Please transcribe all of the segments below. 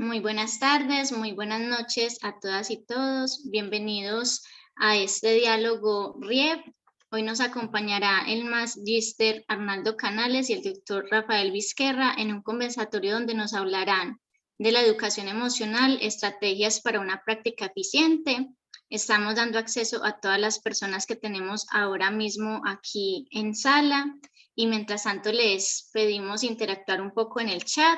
Muy buenas tardes, muy buenas noches a todas y todos. Bienvenidos a este diálogo RIEP. Hoy nos acompañará el magíster Arnaldo Canales y el doctor Rafael Vizquerra en un conversatorio donde nos hablarán de la educación emocional, estrategias para una práctica eficiente. Estamos dando acceso a todas las personas que tenemos ahora mismo aquí en sala y mientras tanto les pedimos interactuar un poco en el chat.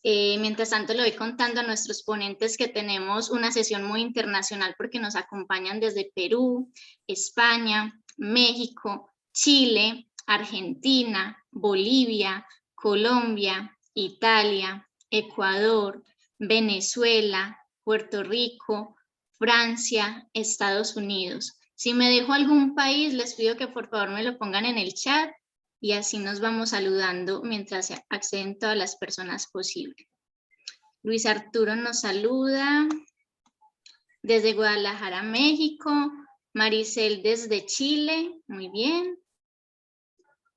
Mientras tanto, le voy contando a nuestros ponentes que tenemos una sesión muy internacional porque nos acompañan desde Perú, España, México, Chile, Argentina, Bolivia, Colombia, Italia, Ecuador, Venezuela, Puerto Rico, Francia, Estados Unidos. Si me dejo algún país, les pido que por favor me lo pongan en el chat y así nos vamos saludando mientras acceden todas las personas posibles. Luis Arturo nos saluda desde Guadalajara, México. Maricel desde Chile, muy bien.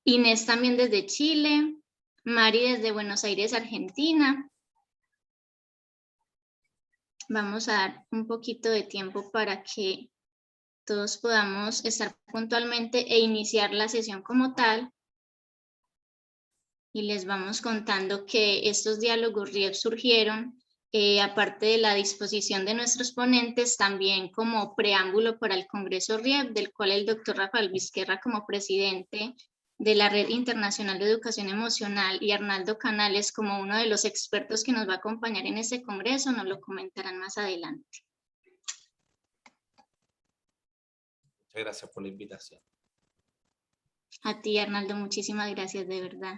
Inés también desde Chile. Mari desde Buenos Aires, Argentina. Vamos a dar un poquito de tiempo para que todos podamos estar puntualmente e iniciar la sesión como tal. Y les vamos contando que estos diálogos RIEP surgieron, aparte de la disposición de nuestros ponentes, también como preámbulo para el Congreso RIEP, del cual el doctor Rafael Vizquerra, como presidente de la Red Internacional de Educación Emocional, y Arnaldo Canales, como uno de los expertos que nos va a acompañar en este congreso, nos lo comentarán más adelante. Muchas gracias por la invitación. A ti, Arnaldo, muchísimas gracias, de verdad.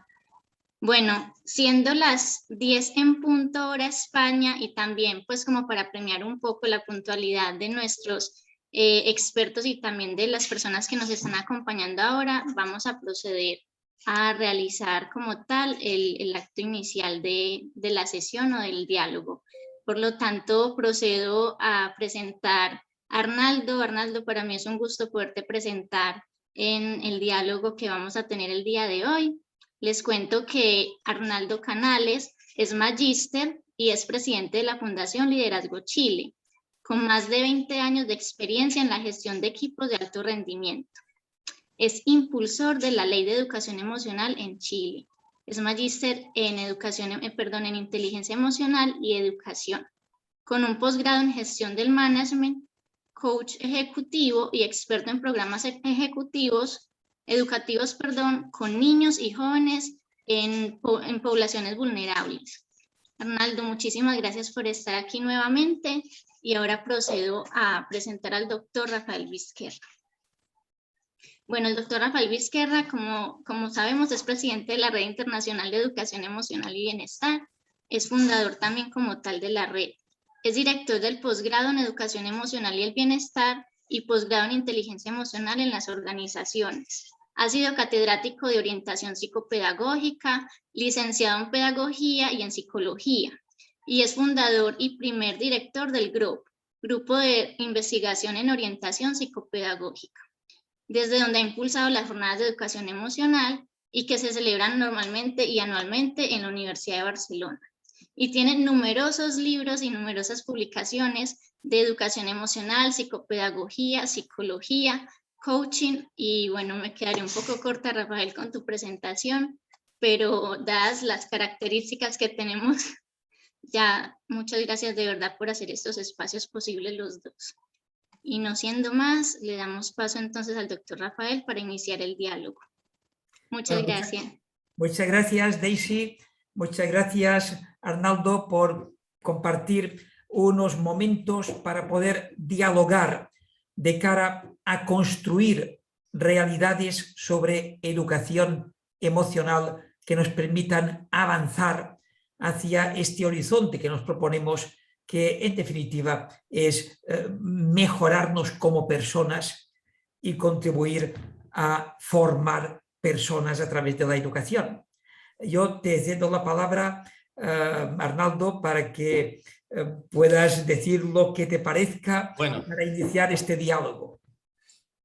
Bueno, siendo las 10 en punto hora España y también pues como para premiar un poco la puntualidad de nuestros expertos y también de las personas que nos están acompañando ahora, vamos a proceder a realizar como tal el acto inicial de la sesión o del diálogo. Por lo tanto, procedo a presentar a Arnaldo. Arnaldo, para mí es un gusto poderte presentar en el diálogo que vamos a tener el día de hoy. Les cuento que Arnaldo Canales es magíster y es presidente de la Fundación Liderazgo Chile, con más de 20 años de experiencia en la gestión de equipos de alto rendimiento. Es impulsor de la Ley de Educación Emocional en Chile. Es magíster en en Inteligencia Emocional y Educación, con un posgrado en Gestión del Management, coach ejecutivo y experto en programas educativos, con niños y jóvenes en poblaciones vulnerables. Arnaldo, muchísimas gracias por estar aquí nuevamente y ahora procedo a presentar al doctor Rafael Vizquerra. Bueno, el doctor Rafael Vizquerra, como sabemos, es presidente de la Red Internacional de Educación Emocional y Bienestar, es fundador también como tal de la red, es director del posgrado en Educación Emocional y el Bienestar y posgrado en Inteligencia Emocional en las organizaciones. Ha sido catedrático de orientación psicopedagógica, licenciado en pedagogía y en psicología, y es fundador y primer director del Grupo de Investigación en Orientación Psicopedagógica, desde donde ha impulsado las jornadas de educación emocional y que se celebran normalmente y anualmente en la Universidad de Barcelona. Y tiene numerosos libros y numerosas publicaciones de educación emocional, psicopedagogía, psicología, coaching, y bueno, me quedaré un poco corta, Rafael, con tu presentación, pero dadas las características que tenemos, ya muchas gracias de verdad por hacer estos espacios posibles los dos. Y no siendo más, le damos paso entonces al doctor Rafael para iniciar el diálogo. Muchas gracias. Muchas gracias, Daisy. Muchas gracias, Arnaldo, por compartir unos momentos para poder dialogar de cara a construir realidades sobre educación emocional que nos permitan avanzar hacia este horizonte que nos proponemos, que en definitiva es mejorarnos como personas y contribuir a formar personas a través de la educación. Yo te cedo la palabra, Arnaldo, para que puedas decir lo que te parezca para iniciar este diálogo.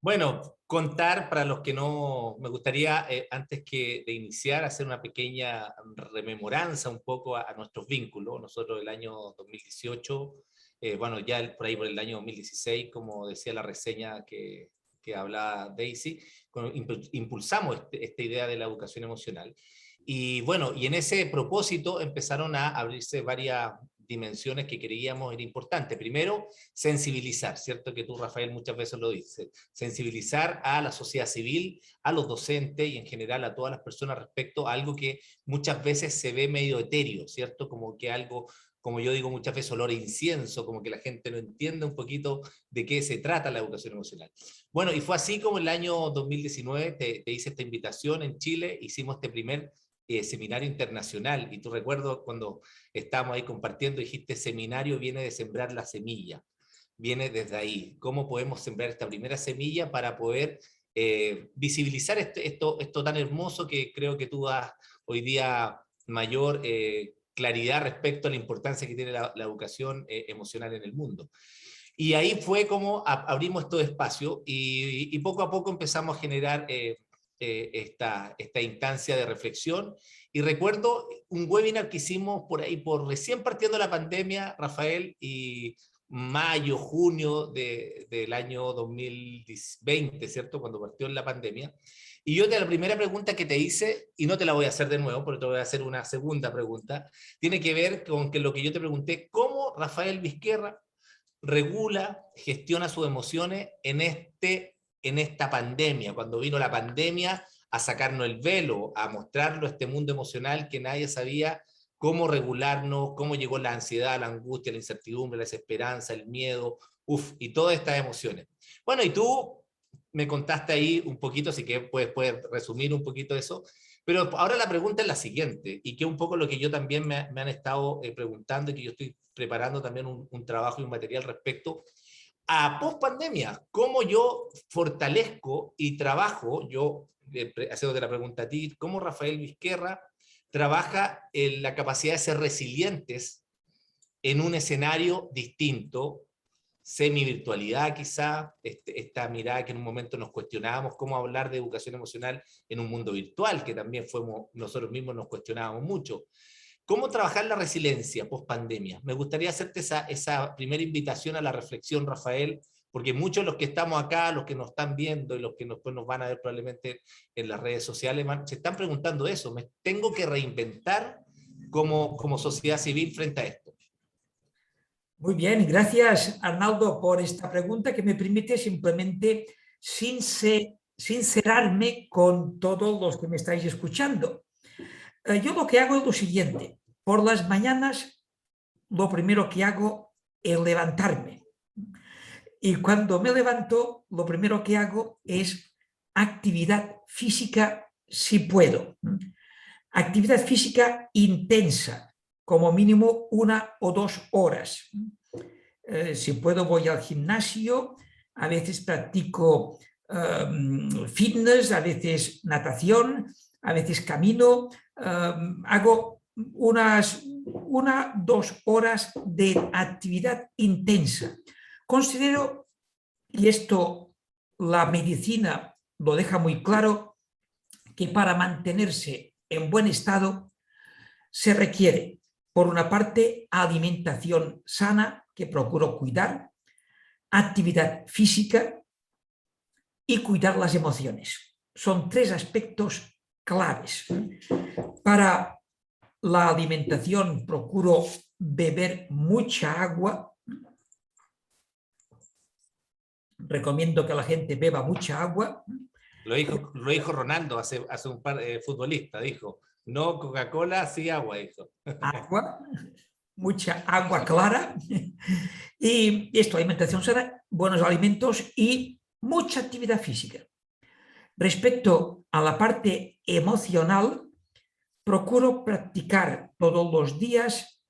Bueno, contar para los que no, me gustaría antes de iniciar hacer una pequeña rememoranza un poco a nuestros vínculos. Nosotros el año 2018, bueno, ya por ahí por el año 2016, como decía la reseña que hablaba Daisy, impulsamos esta idea de la educación emocional. Y bueno, y en ese propósito empezaron a abrirse varias dimensiones que creíamos era importante. Primero, sensibilizar, ¿cierto? Que tú, Rafael, muchas veces lo dices. Sensibilizar a la sociedad civil, a los docentes y en general a todas las personas respecto a algo que muchas veces se ve medio etéreo, ¿cierto? Como que algo, como yo digo muchas veces, olor a incienso, como que la gente no entiende un poquito de qué se trata la educación emocional. Bueno, y fue así como el año 2019 te hice esta invitación en Chile, hicimos este primer seminario internacional, y tú recuerdo cuando estábamos ahí compartiendo, dijiste, seminario viene de sembrar la semilla, viene desde ahí, cómo podemos sembrar esta primera semilla para poder visibilizar esto tan hermoso que creo que tú das hoy día mayor claridad respecto a la importancia que tiene la educación emocional en el mundo. Y ahí fue como abrimos todo espacio y poco a poco empezamos a generar esta instancia de reflexión. Y recuerdo un webinar que hicimos por ahí, por recién partiendo la pandemia, Rafael, y mayo, junio del año 2020, ¿cierto? Cuando partió la pandemia. Y yo la primera pregunta que te hice, y no te la voy a hacer de nuevo, pero te voy a hacer una segunda pregunta, tiene que ver con que lo que yo te pregunté, ¿cómo Rafael Vizquerra regula, gestiona sus emociones en esta pandemia, cuando vino la pandemia a sacarnos el velo, a mostrarnos este mundo emocional que nadie sabía cómo regularnos, cómo llegó la ansiedad, la angustia, la incertidumbre, la desesperanza, el miedo, y todas estas emociones. Bueno, y tú me contaste ahí un poquito, así que puedes resumir un poquito eso, pero ahora la pregunta es la siguiente, y que es un poco lo que yo también me han estado preguntando, y que yo estoy preparando también un trabajo y un material respecto a post-pandemia. ¿Cómo yo fortalezco y trabajo, yo haciéndote la pregunta a ti, cómo Rafael Vizquerra trabaja en la capacidad de ser resilientes en un escenario distinto, semi-virtualidad quizá, esta mirada que en un momento nos cuestionábamos cómo hablar de educación emocional en un mundo virtual, que también nosotros mismos nos cuestionábamos mucho. ¿Cómo trabajar la resiliencia post-pandemia? Me gustaría hacerte esa primera invitación a la reflexión, Rafael, porque muchos de los que estamos acá, los que nos están viendo y los que después nos van a ver probablemente en las redes sociales, se están preguntando eso. ¿Me tengo que reinventar como sociedad civil frente a esto? Muy bien, gracias Arnaldo por esta pregunta que me permite simplemente sincerarme con todos los que me estáis escuchando. Yo lo que hago es lo siguiente: por las mañanas lo primero que hago es levantarme, y cuando me levanto lo primero que hago es actividad física si puedo, actividad física intensa, como mínimo 1 o 2 horas. Si puedo voy al gimnasio, a veces practico fitness, a veces natación, a veces camino, hago 1 o 2 horas de actividad intensa. Considero, y esto la medicina lo deja muy claro, que para mantenerse en buen estado se requiere, por una parte, alimentación sana, que procuro cuidar, actividad física y cuidar las emociones. Son 3 aspectos claves. Para la alimentación procuro beber mucha agua. Recomiendo que la gente beba mucha agua. Lo dijo Ronaldo hace un par de futbolistas, dijo, no Coca-Cola, sí agua, dijo. Agua, mucha agua clara. Y esto, alimentación sana, buenos alimentos y mucha actividad física. Respecto a la parte emocional, procuro practicar todos los días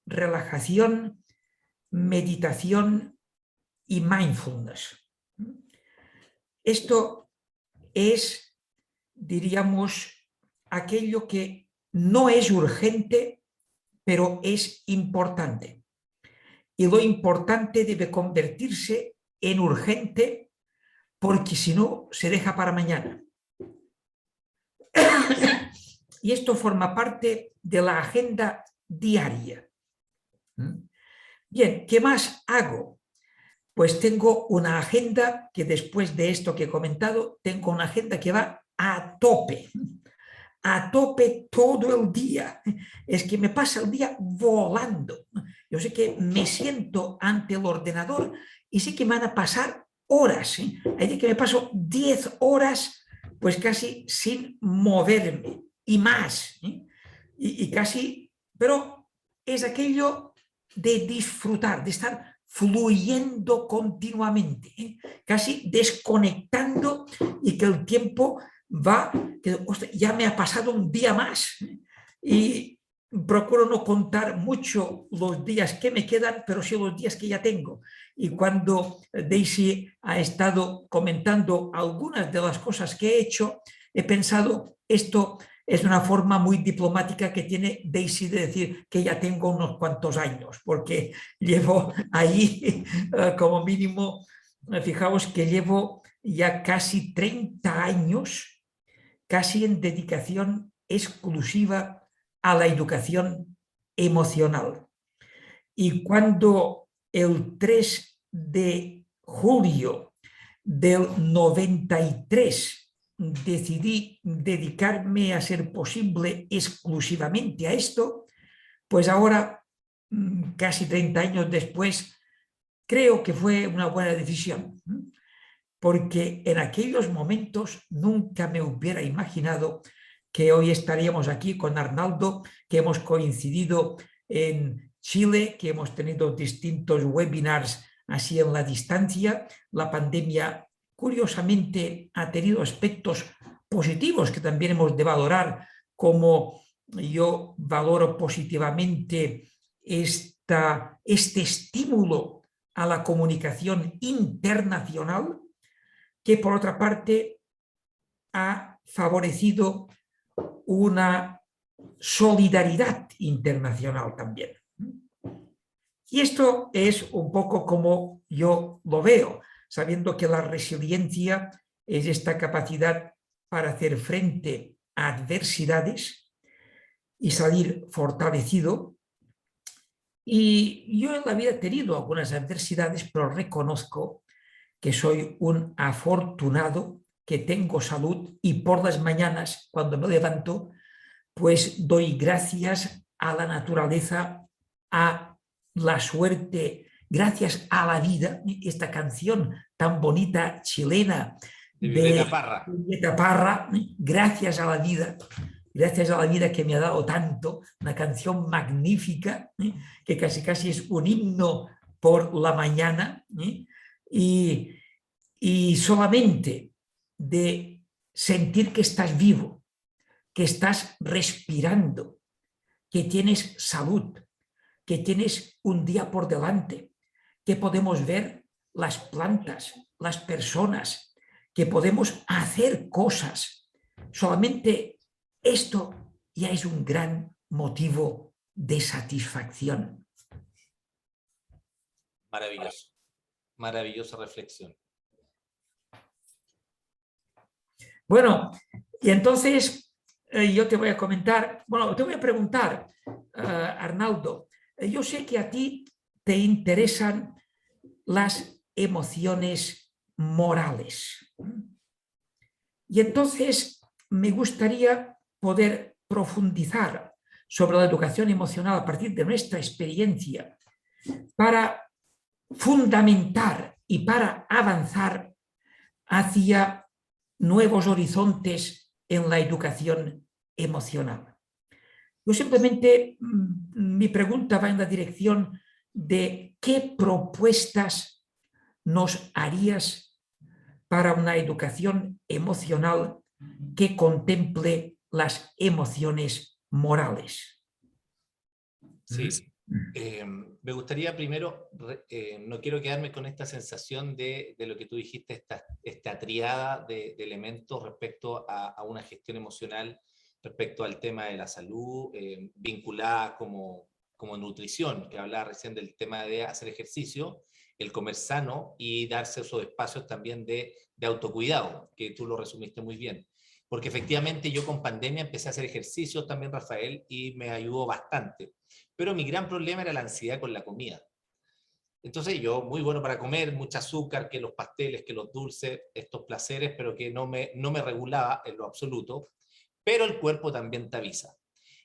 relajación, meditación y mindfulness. Esto es, diríamos, aquello que no es urgente, pero es importante. Y lo importante debe convertirse en urgente porque si no se deja para mañana. Y esto forma parte de la agenda diaria. Bien, ¿qué más hago? Pues tengo una agenda que después de esto que he comentado, tengo una agenda que va a tope todo el día. Es que me pasa el día volando. Yo sé que me siento ante el ordenador y sé que me van a pasar horas. Hay días que me paso 10 horas pues casi sin moverme y más. Y casi, pero es aquello de disfrutar, de estar fluyendo continuamente, casi desconectando y que el tiempo va, que ostras, ya me ha pasado un día más y procuro no contar mucho los días que me quedan, pero sí los días que ya tengo. Y cuando Daisy ha estado comentando algunas de las cosas que he hecho, he pensado, esto es una forma muy diplomática que tiene Daisy de decir que ya tengo unos cuantos años, porque llevo ahí como mínimo, fijaos que llevo ya casi 30 años, casi en dedicación exclusiva a la educación emocional. Y cuando el 3 de julio del 93 decidí dedicarme a ser posible exclusivamente a esto, pues ahora, casi 30 años después, creo que fue una buena decisión, porque en aquellos momentos nunca me hubiera imaginado que hoy estaríamos aquí con Arnaldo, que hemos coincidido en Chile, que hemos tenido distintos webinars así en la distancia. La pandemia, curiosamente, ha tenido aspectos positivos que también hemos de valorar, como yo valoro positivamente este estímulo a la comunicación internacional, que por otra parte ha favorecido una solidaridad internacional también. Y esto es un poco como yo lo veo, sabiendo que la resiliencia es esta capacidad para hacer frente a adversidades y salir fortalecido. Y yo en la vida he tenido algunas adversidades, pero reconozco que soy un afortunado, que tengo salud y por las mañanas, cuando me levanto, pues doy gracias a la naturaleza, a la suerte, gracias a la vida. Esta canción tan bonita chilena de Violeta Parra. Violeta Parra, gracias a la vida que me ha dado tanto, una canción magnífica, que casi casi es un himno por la mañana, y solamente de sentir que estás vivo, que estás respirando, que tienes salud, que tienes un día por delante, que podemos ver las plantas, las personas, que podemos hacer cosas. Solamente esto ya es un gran motivo de satisfacción. Maravilloso, maravillosa reflexión. Bueno, y entonces yo te voy a comentar, bueno, te voy a preguntar, Arnaldo, yo sé que a ti te interesan las emociones morales. Y entonces me gustaría poder profundizar sobre la educación emocional a partir de nuestra experiencia para fundamentar y para avanzar hacia nuevos horizontes en la educación emocional. Yo simplemente, mi pregunta va en la dirección de qué propuestas nos harías para una educación emocional que contemple las emociones morales. Sí, me gustaría primero, no quiero quedarme con esta sensación de lo que tú dijiste, esta triada de elementos respecto a una gestión emocional, respecto al tema de la salud, vinculada como nutrición, que hablaba recién del tema de hacer ejercicio, el comer sano y darse esos espacios también de autocuidado, que tú lo resumiste muy bien. Porque efectivamente yo con pandemia empecé a hacer ejercicios también, Rafael, y me ayudó bastante. Pero mi gran problema era la ansiedad con la comida. Entonces yo, muy bueno para comer, mucho azúcar, que los pasteles, que los dulces, estos placeres, pero que no me regulaba en lo absoluto, pero el cuerpo también te avisa.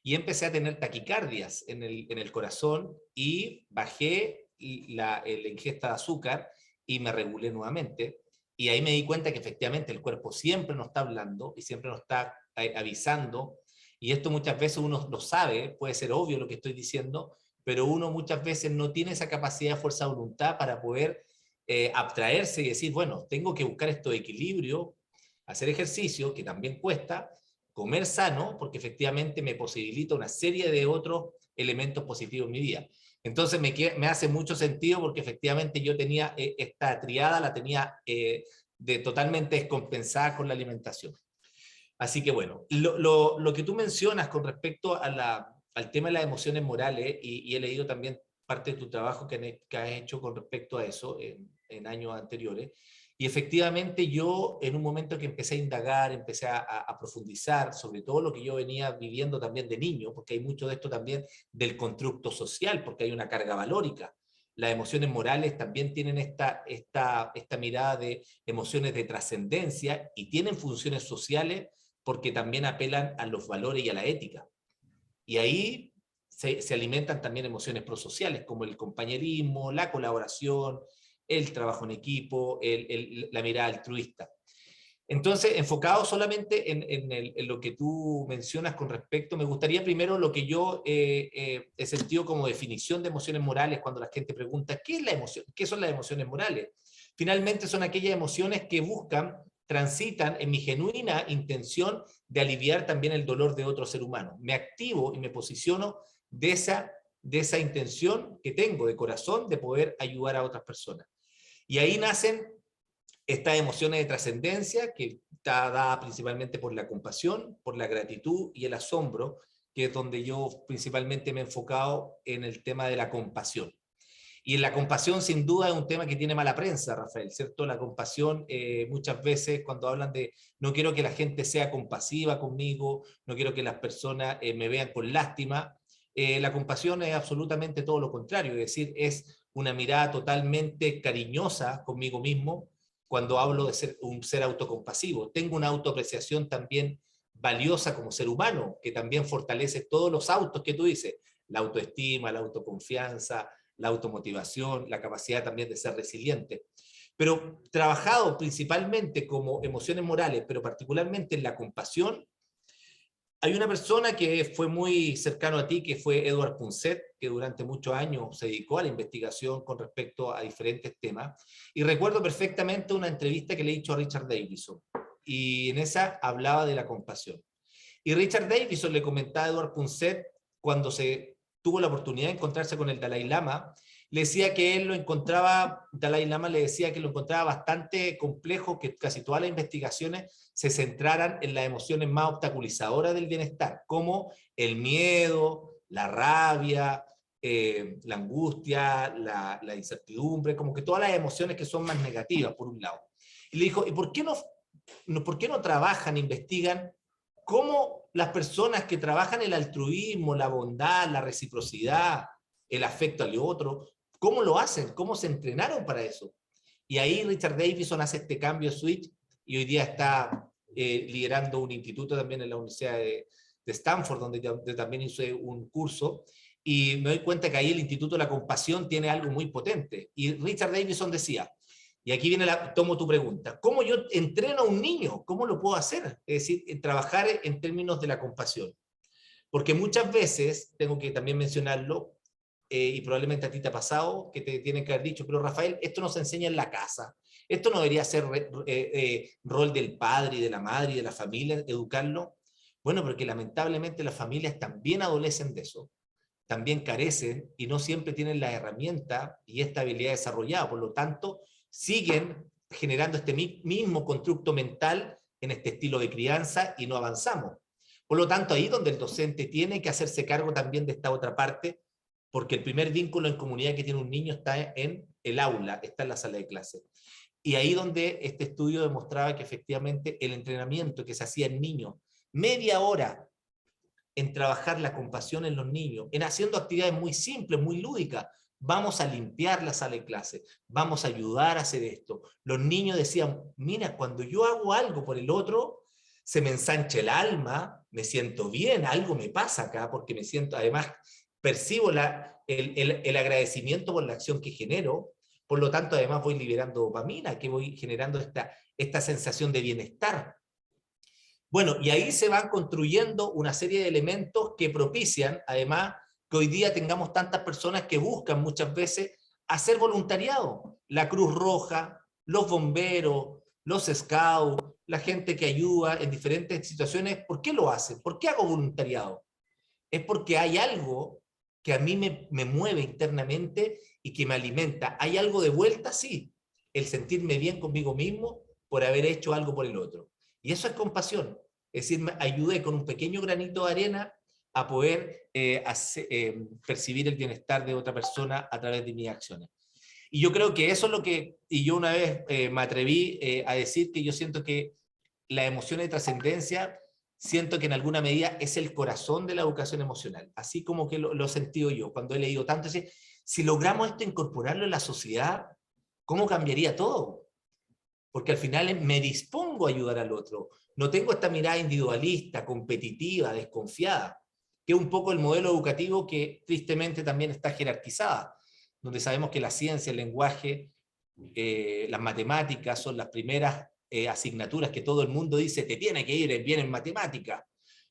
Y empecé a tener taquicardias en el corazón y bajé la ingesta de azúcar y me regulé nuevamente. Y ahí me di cuenta que efectivamente el cuerpo siempre nos está hablando y siempre nos está avisando. Y esto muchas veces uno lo sabe, puede ser obvio lo que estoy diciendo, pero uno muchas veces no tiene esa capacidad de fuerza de voluntad para poder abstraerse y decir, bueno, tengo que buscar esto de equilibrio, hacer ejercicio, que también cuesta, comer sano, porque efectivamente me posibilita una serie de otros elementos positivos en mi vida. Entonces me hace mucho sentido porque efectivamente yo tenía esta triada, la tenía totalmente descompensada con la alimentación. Así que bueno, lo que tú mencionas con respecto al tema de las emociones morales, y he leído también parte de tu trabajo que has hecho con respecto a eso en años anteriores, y efectivamente yo en un momento que empecé a indagar, empecé a profundizar sobre todo lo que yo venía viviendo también de niño, porque hay mucho de esto también del constructo social, porque hay una carga valórica. Las emociones morales también tienen esta mirada de emociones de trascendencia y tienen funciones sociales porque también apelan a los valores y a la ética. Y ahí se alimentan también emociones prosociales, como el compañerismo, la colaboración, el trabajo en equipo, la mirada altruista. Entonces, enfocado solamente en lo que tú mencionas con respecto, me gustaría primero lo que yo he sentido como definición de emociones morales cuando la gente pregunta, ¿qué es la emoción? ¿Qué son las emociones morales? Finalmente son aquellas emociones que transitan en mi genuina intención de aliviar también el dolor de otro ser humano. Me activo y me posiciono de esa intención que tengo de corazón de poder ayudar a otras personas. Y ahí nacen estas emociones de trascendencia que está dada principalmente por la compasión, por la gratitud y el asombro, que es donde yo principalmente me he enfocado en el tema de la compasión. Y en la compasión, sin duda, es un tema que tiene mala prensa, Rafael, ¿cierto? La compasión, muchas veces cuando hablan de no quiero que la gente sea compasiva conmigo, no quiero que las personas me vean con lástima, la compasión es absolutamente todo lo contrario, es decir, es una mirada totalmente cariñosa conmigo mismo cuando hablo de ser un ser autocompasivo. Tengo una autoapreciación también valiosa como ser humano, que también fortalece todos los autos que tú dices, la autoestima, la autoconfianza, la automotivación, la capacidad también de ser resiliente. Pero trabajado principalmente como emociones morales, pero particularmente en la compasión, hay una persona que fue muy cercano a ti, que fue Edward Punset, que durante muchos años se dedicó a la investigación con respecto a diferentes temas. Y recuerdo perfectamente una entrevista que le he hecho a Richard Davidson. Y en esa hablaba de la compasión. Y Richard Davidson le comentaba a Edward Punset cuando se tuvo la oportunidad de encontrarse con el Dalai Lama, le decía que él lo encontraba, Dalai Lama le decía que lo encontraba bastante complejo, que casi todas las investigaciones se centraran en las emociones más obstaculizadoras del bienestar, como el miedo, la rabia, la angustia, la incertidumbre, como que todas las emociones que son más negativas, por un lado. Y le dijo, ¿y por qué no trabajan, investigan cómo las personas que trabajan el altruismo, la bondad, la reciprocidad, el afecto al otro, cómo lo hacen, cómo se entrenaron para eso? Y ahí Richard Davidson hace este cambio switch y hoy día está liderando un instituto también en la Universidad de Stanford, donde también hice un curso, y me doy cuenta que ahí el Instituto de la Compasión tiene algo muy potente. Y Richard Davidson decía, y aquí tomo tu pregunta, ¿cómo yo entreno a un niño? ¿Cómo lo puedo hacer? Es decir, trabajar en términos de la compasión. Porque muchas veces, tengo que también mencionarlo, y probablemente a ti te ha pasado, que te tienen que haber dicho, pero Rafael, esto no se enseña en la casa. Esto no debería ser rol del padre y de la madre y de la familia, educarlo. Bueno, porque lamentablemente las familias también adolecen de eso, también carecen y no siempre tienen la herramienta y esta habilidad desarrollada. Por lo tanto, siguen generando este mismo constructo mental en este estilo de crianza y no avanzamos. Por lo tanto, ahí donde el docente tiene que hacerse cargo también de esta otra parte, porque el primer vínculo en comunidad que tiene un niño está en el aula, está en la sala de clase. Y ahí donde este estudio demostraba que efectivamente el entrenamiento que se hacía en niños, media hora en trabajar la compasión en los niños, en haciendo actividades muy simples, muy lúdicas. Vamos a limpiar la sala de clase, vamos a ayudar a hacer esto. Los niños decían, mira, cuando yo hago algo por el otro, se me ensancha el alma, me siento bien, algo me pasa acá, porque me siento, además, percibo el agradecimiento por la acción que genero, por lo tanto, además voy liberando dopamina, que voy generando esta sensación de bienestar. Bueno, y ahí se van construyendo una serie de elementos que propician, además, que hoy día tengamos tantas personas que buscan muchas veces hacer voluntariado. La Cruz Roja, los bomberos, los scouts, la gente que ayuda en diferentes situaciones. ¿Por qué lo hacen? ¿Por qué hago voluntariado? Es porque hay algo que a mí me mueve internamente y que me alimenta. ¿Hay algo de vuelta? Sí. El sentirme bien conmigo mismo por haber hecho algo por el otro. Y eso es compasión. Es decir, me ayudé con un pequeño granito de arena a poder percibir el bienestar de otra persona a través de mis acciones. Y yo creo que eso es lo que, y yo una vez me atreví a decir que yo siento que la emoción de trascendencia, siento que en alguna medida es el corazón de la educación emocional, así como que lo he sentido yo, cuando he leído tanto, si logramos esto incorporarlo en la sociedad, ¿cómo cambiaría todo? Porque al final me dispongo a ayudar al otro, no tengo esta mirada individualista, competitiva, desconfiada, que es un poco el modelo educativo que tristemente también está jerarquizada, donde sabemos que la ciencia, el lenguaje, las matemáticas son las primeras asignaturas que todo el mundo dice, te tiene que ir bien en matemática.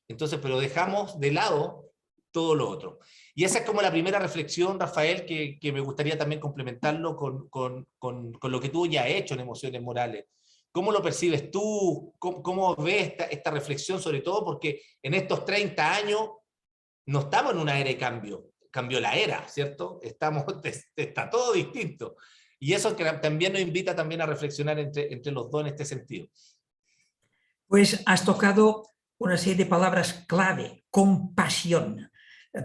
Entonces, pero dejamos de lado todo lo otro. Y esa es como la primera reflexión, Rafael, que me gustaría también complementarlo con lo que tú ya has hecho en Emociones Morales. ¿Cómo lo percibes tú? ¿Cómo ves esta reflexión, sobre todo porque en estos 30 años no estamos en una era de cambio? Cambió la era, ¿cierto? Está todo distinto. Y eso que también nos invita también a reflexionar entre los dos en este sentido. Pues has tocado una serie de palabras clave, compasión.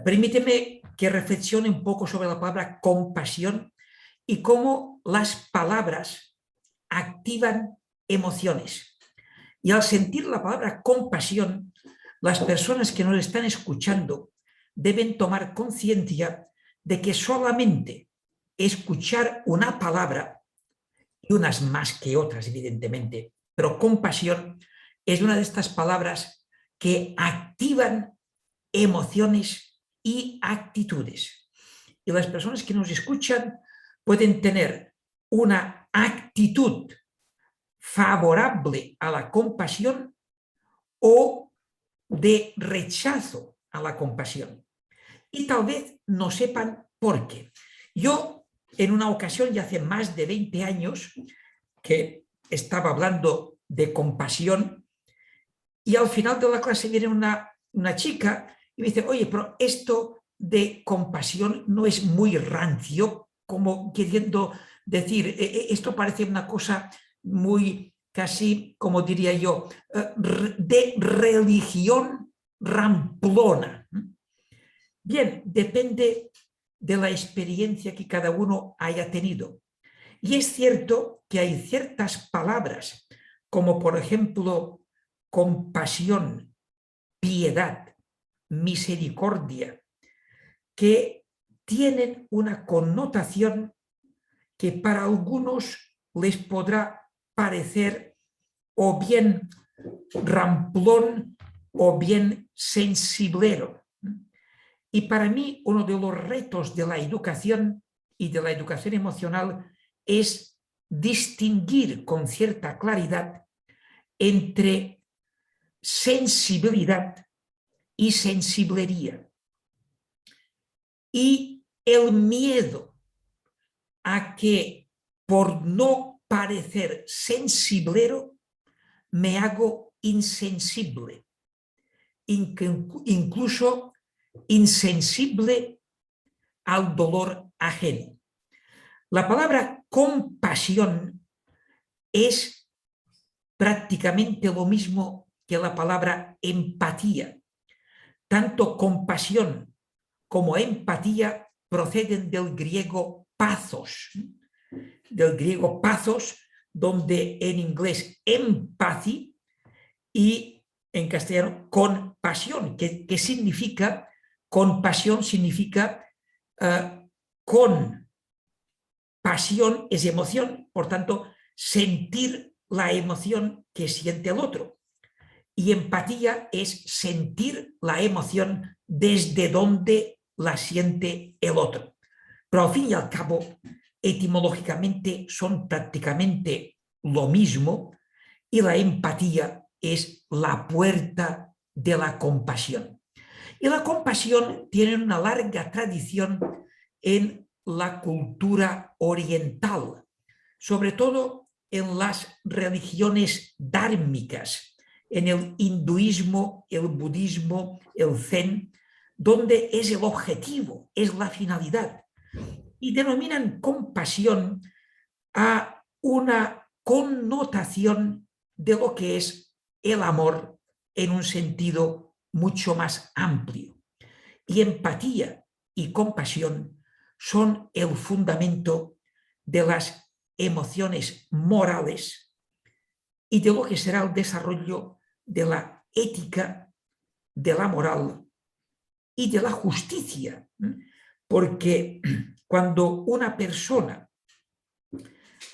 Permíteme que reflexione un poco sobre la palabra compasión y cómo las palabras activan emociones. Y al sentir la palabra compasión, las personas que nos están escuchando deben tomar conciencia de que solamente escuchar una palabra, y unas más que otras evidentemente, pero compasión es una de estas palabras que activan emociones y actitudes. Y las personas que nos escuchan pueden tener una actitud favorable a la compasión o de rechazo a la compasión. Y tal vez no sepan por qué. Yo, en una ocasión, ya hace más de 20 años, que estaba hablando de compasión, y al final de la clase viene una chica y me dice, oye, pero esto de compasión no es muy rancio, como queriendo decir, esto parece una cosa muy, casi, como diría yo, de religión ramplona. Bien, depende de la experiencia que cada uno haya tenido. Y es cierto que hay ciertas palabras, como por ejemplo compasión, piedad, misericordia, que tienen una connotación que para algunos les podrá parecer o bien ramplón o bien sensiblero. Y para mí uno de los retos de la educación y de la educación emocional es distinguir con cierta claridad entre sensibilidad y sensiblería. Y el miedo a que por no parecer sensiblero me hago insensible, incluso insensible al dolor ajeno. La palabra compasión es prácticamente lo mismo que la palabra empatía. Tanto compasión como empatía proceden del griego pathos, del griego pathos, donde en inglés empathy y en castellano compasión, que significa, compasión significa con pasión es emoción, por tanto, sentir la emoción que siente el otro. Y empatía es sentir la emoción desde donde la siente el otro. Pero al fin y al cabo, etimológicamente son prácticamente lo mismo y la empatía es la puerta de la compasión. Y la compasión tiene una larga tradición en la cultura oriental, sobre todo en las religiones dármicas, en el hinduismo, el budismo, el zen, donde es el objetivo, es la finalidad. Y denominan compasión a una connotación de lo que es el amor en un sentido mucho más amplio. Y empatía y compasión son el fundamento de las emociones morales y de lo que será el desarrollo de la ética, de la moral y de la justicia. Porque cuando una persona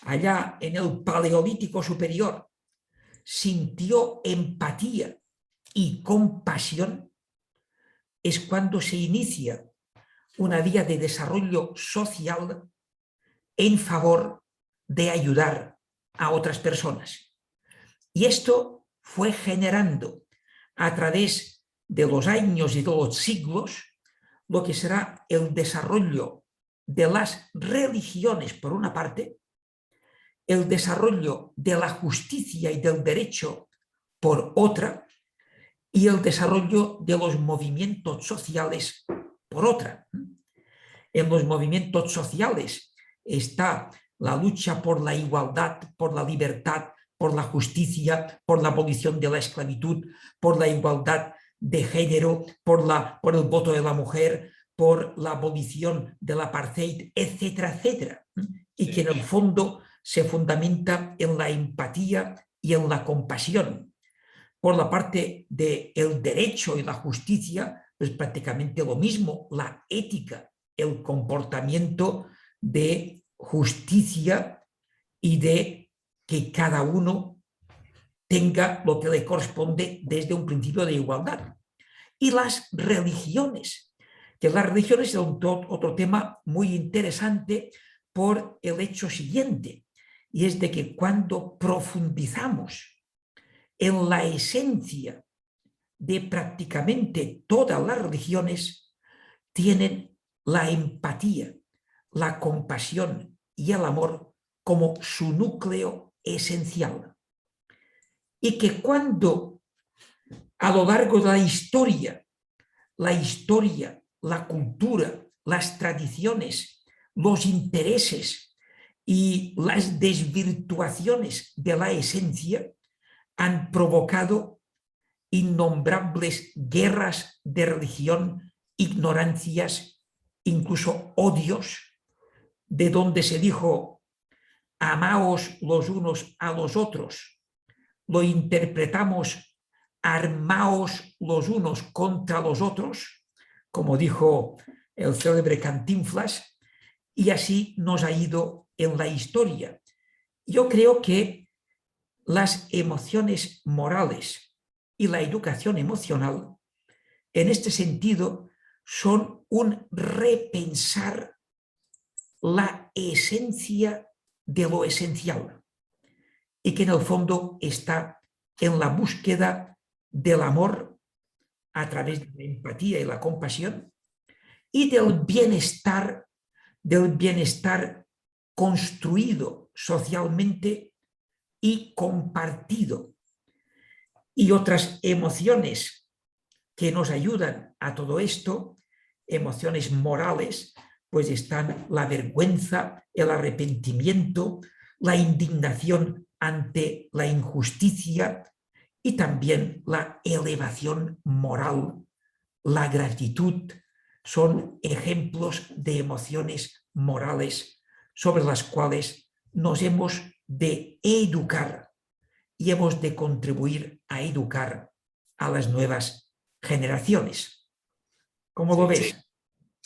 allá en el Paleolítico superior sintió empatía y compasión, es cuando se inicia una vía de desarrollo social en favor de ayudar a otras personas. Y esto fue generando a través de los años y de los siglos lo que será el desarrollo de las religiones por una parte, el desarrollo de la justicia y del derecho por otra, y el desarrollo de los movimientos sociales por otra. En los movimientos sociales está la lucha por la igualdad, por la libertad, por la justicia, por la abolición de la esclavitud, por la igualdad de género, por el voto de la mujer, por la abolición del apartheid, etcétera, etcétera. Y que en el fondo se fundamenta en la empatía y en la compasión. Por la parte del derecho y la justicia, pues prácticamente lo mismo, la ética, el comportamiento de justicia y de que cada uno tenga lo que le corresponde desde un principio de igualdad. Y las religiones, que las religiones es otro tema muy interesante por el hecho siguiente, y es de que cuando profundizamos en la esencia de prácticamente todas las religiones, tienen la empatía, la compasión y el amor como su núcleo esencial. Y que cuando a lo largo de la historia, la cultura, las tradiciones, los intereses y las desvirtuaciones de la esencia han provocado innombrables guerras de religión, ignorancias, incluso odios, de donde se dijo, amaos los unos a los otros, lo interpretamos, armaos los unos contra los otros, como dijo el célebre Cantinflas, y así nos ha ido en la historia. Yo creo que las emociones morales y la educación emocional, en este sentido, son un repensar la esencia de lo esencial y que en el fondo está en la búsqueda del amor a través de la empatía y la compasión y del bienestar construido socialmente y compartido. Y otras emociones que nos ayudan a todo esto, emociones morales, pues están la vergüenza, el arrepentimiento, la indignación ante la injusticia y también la elevación moral, la gratitud. Son ejemplos de emociones morales sobre las cuales nos hemos de educar y hemos de contribuir a educar a las nuevas generaciones. ¿Cómo lo ves,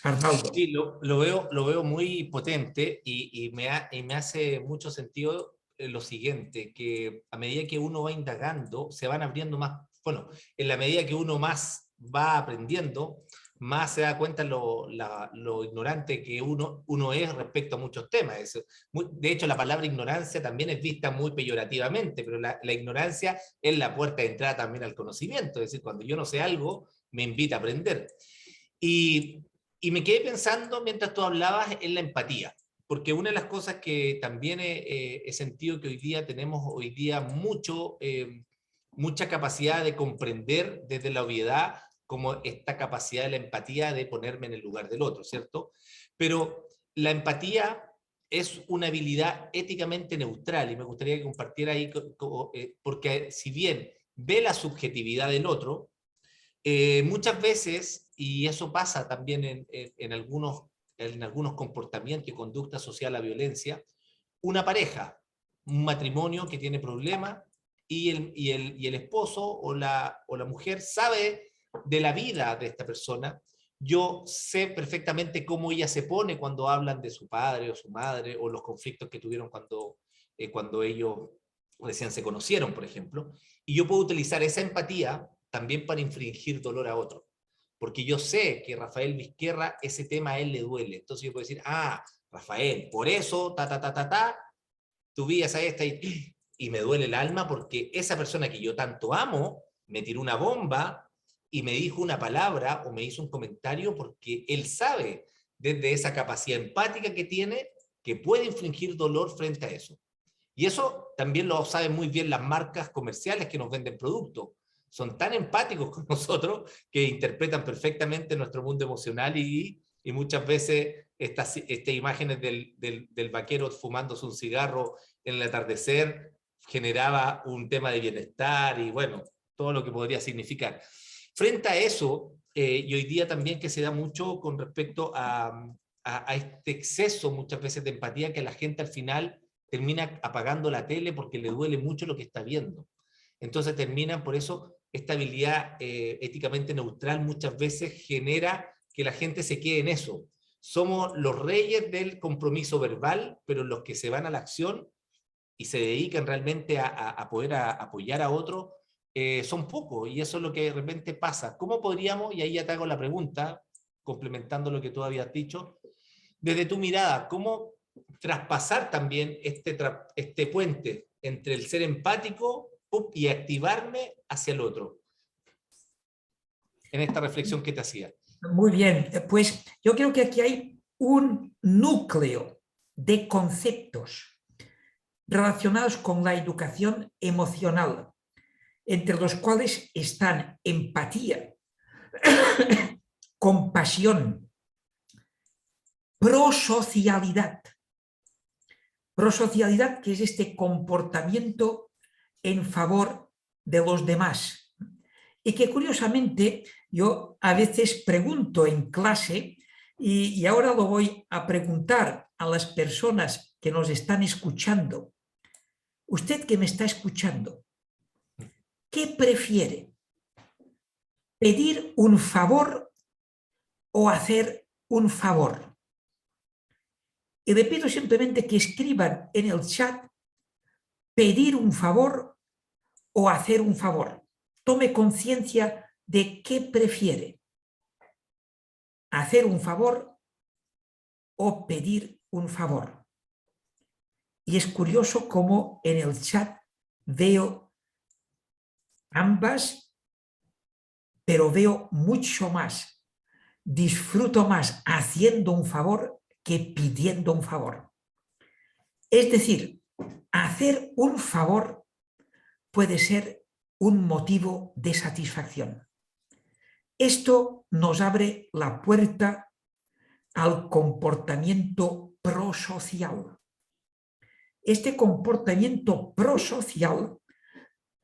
Arnaldo? Sí, lo veo muy potente y me hace mucho sentido lo siguiente, que a medida que uno va indagando, se van abriendo más, bueno, en la medida que uno más va aprendiendo, más se da cuenta lo ignorante que uno es respecto a muchos temas. De hecho, la palabra ignorancia también es vista muy peyorativamente, pero la ignorancia es la puerta de entrada también al conocimiento, es decir, cuando yo no sé algo, me invita a aprender. Y me quedé pensando mientras tú hablabas en la empatía, porque una de las cosas que también he sentido que hoy día tenemos mucha capacidad de comprender desde la obviedad, como esta capacidad de la empatía de ponerme en el lugar del otro, ¿cierto? Pero la empatía es una habilidad éticamente neutral y me gustaría que compartiera ahí, porque si bien ve la subjetividad del otro, muchas veces, y eso pasa también en algunos comportamientos y conducta social a violencia, una pareja, un matrimonio que tiene problemas y el esposo o la mujer sabe de la vida de esta persona. Yo sé perfectamente cómo ella se pone cuando hablan de su padre o su madre o los conflictos que tuvieron cuando ellos recién se conocieron, por ejemplo, y yo puedo utilizar esa empatía también para infligir dolor a otro. Porque yo sé que Rafael Vizquerra, ese tema a él le duele. Entonces yo puedo decir, Rafael, por eso, tu vida es esta y me duele el alma porque esa persona que yo tanto amo me tiró una bomba y me dijo una palabra o me hizo un comentario porque él sabe desde esa capacidad empática que tiene que puede infligir dolor frente a eso. Y eso también lo saben muy bien las marcas comerciales que nos venden productos. Son tan empáticos con nosotros que interpretan perfectamente nuestro mundo emocional y muchas veces estas imágenes del vaquero fumándose un cigarro en el atardecer generaba un tema de bienestar y bueno, todo lo que podría significar. Frente a eso, y hoy día también que se da mucho con respecto a este exceso muchas veces de empatía que la gente al final termina apagando la tele porque le duele mucho lo que está viendo. Entonces terminan, por eso, esta habilidad éticamente neutral muchas veces genera que la gente se quede en eso. Somos los reyes del compromiso verbal, pero los que se van a la acción y se dedican realmente a poder apoyar a otro, son pocos, y eso es lo que de repente pasa. ¿Cómo podríamos, y ahí ya te hago la pregunta, complementando lo que tú habías dicho, desde tu mirada, cómo traspasar también este puente entre el ser empático y activarme hacia el otro, en esta reflexión que te hacía? Muy bien, pues yo creo que aquí hay un núcleo de conceptos relacionados con la educación emocional, entre los cuales están empatía, compasión, prosocialidad. Prosocialidad, que es este comportamiento en favor de los demás. Y que curiosamente yo a veces pregunto en clase, y ahora lo voy a preguntar a las personas que nos están escuchando. Usted que me está escuchando, ¿qué prefiere? ¿Pedir un favor o hacer un favor? Y le pido simplemente que escriban en el chat pedir un favor o hacer un favor. Tome conciencia de qué prefiere. Hacer un favor o pedir un favor. Y es curioso cómo en el chat veo ambas, pero veo mucho más. Disfruto más haciendo un favor que pidiendo un favor. Es decir, hacer un favor puede ser un motivo de satisfacción. Esto nos abre la puerta al comportamiento prosocial. Este comportamiento prosocial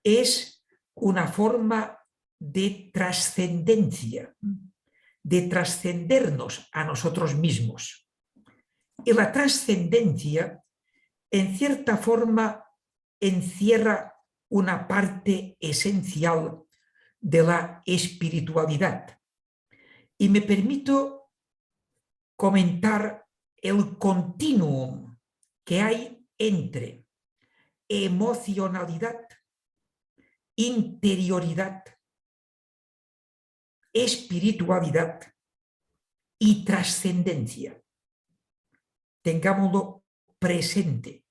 es una forma de trascendencia, de trascendernos a nosotros mismos. Y la trascendencia, en cierta forma, encierra una parte esencial de la espiritualidad. Y me permito comentar el continuum que hay entre emocionalidad, interioridad, espiritualidad y trascendencia. Tengámoslo presente.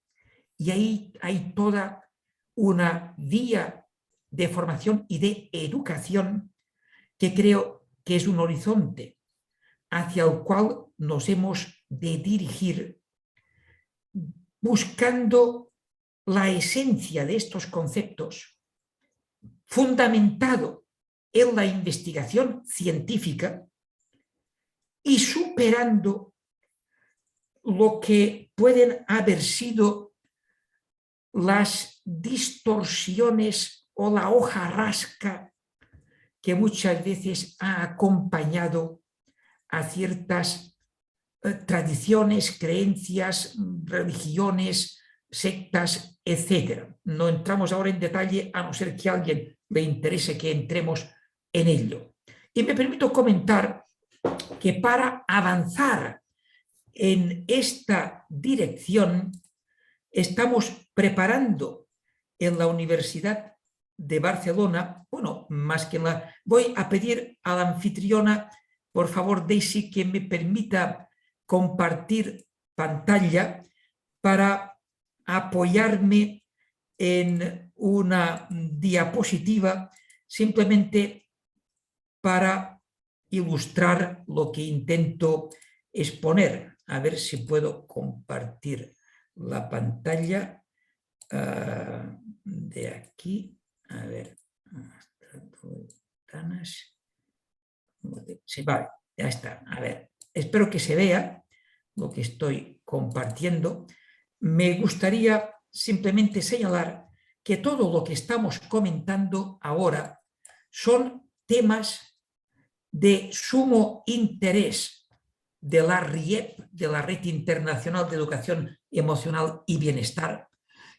Y ahí hay toda una vía de formación y de educación que creo que es un horizonte hacia el cual nos hemos de dirigir, buscando la esencia de estos conceptos, fundamentado en la investigación científica y superando lo que pueden haber sido las distorsiones o la hojarasca que muchas veces ha acompañado a ciertas tradiciones, creencias, religiones, sectas, etc. No entramos ahora en detalle, a no ser que a alguien le interese que entremos en ello. Y me permito comentar que para avanzar en esta dirección estamos preparando en la Universidad de Barcelona, bueno, más que voy a pedir a la anfitriona, por favor, Daisy, que me permita compartir pantalla para apoyarme en una diapositiva simplemente para ilustrar lo que intento exponer. A ver si puedo compartir la pantalla de aquí. A ver, sí, vale, ya está. A ver, espero que se vea lo que estoy compartiendo. Me gustaría simplemente señalar que todo lo que estamos comentando ahora son temas de sumo interés de la RIEP, de la Red Internacional de Educación Emocional y Bienestar,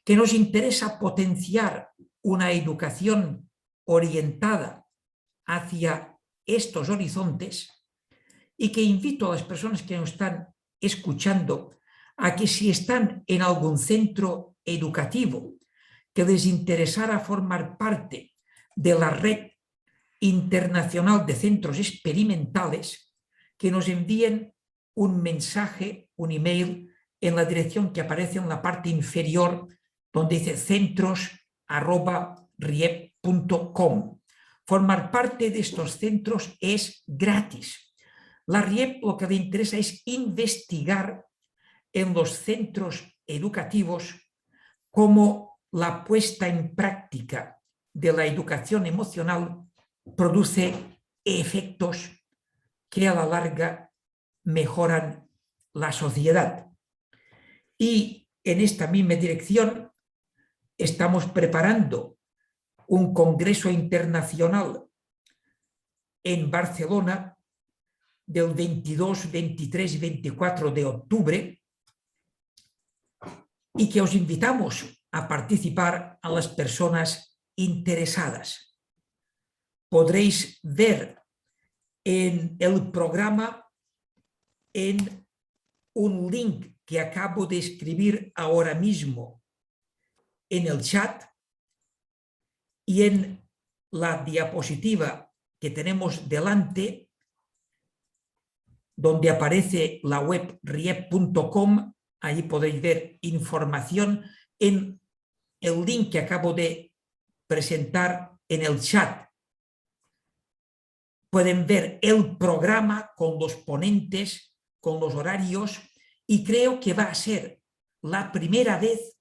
que nos interesa potenciar una educación orientada hacia estos horizontes y que invito a las personas que nos están escuchando a que si están en algún centro educativo que les interesara formar parte de la Red Internacional de Centros Experimentales, que nos envíen un mensaje, un email, en la dirección que aparece en la parte inferior, donde dice centros@riep.com. Formar parte de estos centros es gratis. La RIEP lo que le interesa es investigar en los centros educativos cómo la puesta en práctica de la educación emocional produce efectos que a la larga mejoran la sociedad. Y en esta misma dirección estamos preparando un congreso internacional en Barcelona del 22, 23 y 24 de octubre y que os invitamos a participar a las personas interesadas. Podréis ver en el programa en un link que acabo de escribir ahora mismo en el chat y en la diapositiva que tenemos delante, donde aparece la web riep.com, ahí podéis ver información. En el link que acabo de presentar en el chat pueden ver el programa con los ponentes, con los horarios, y creo que va a ser la primera vez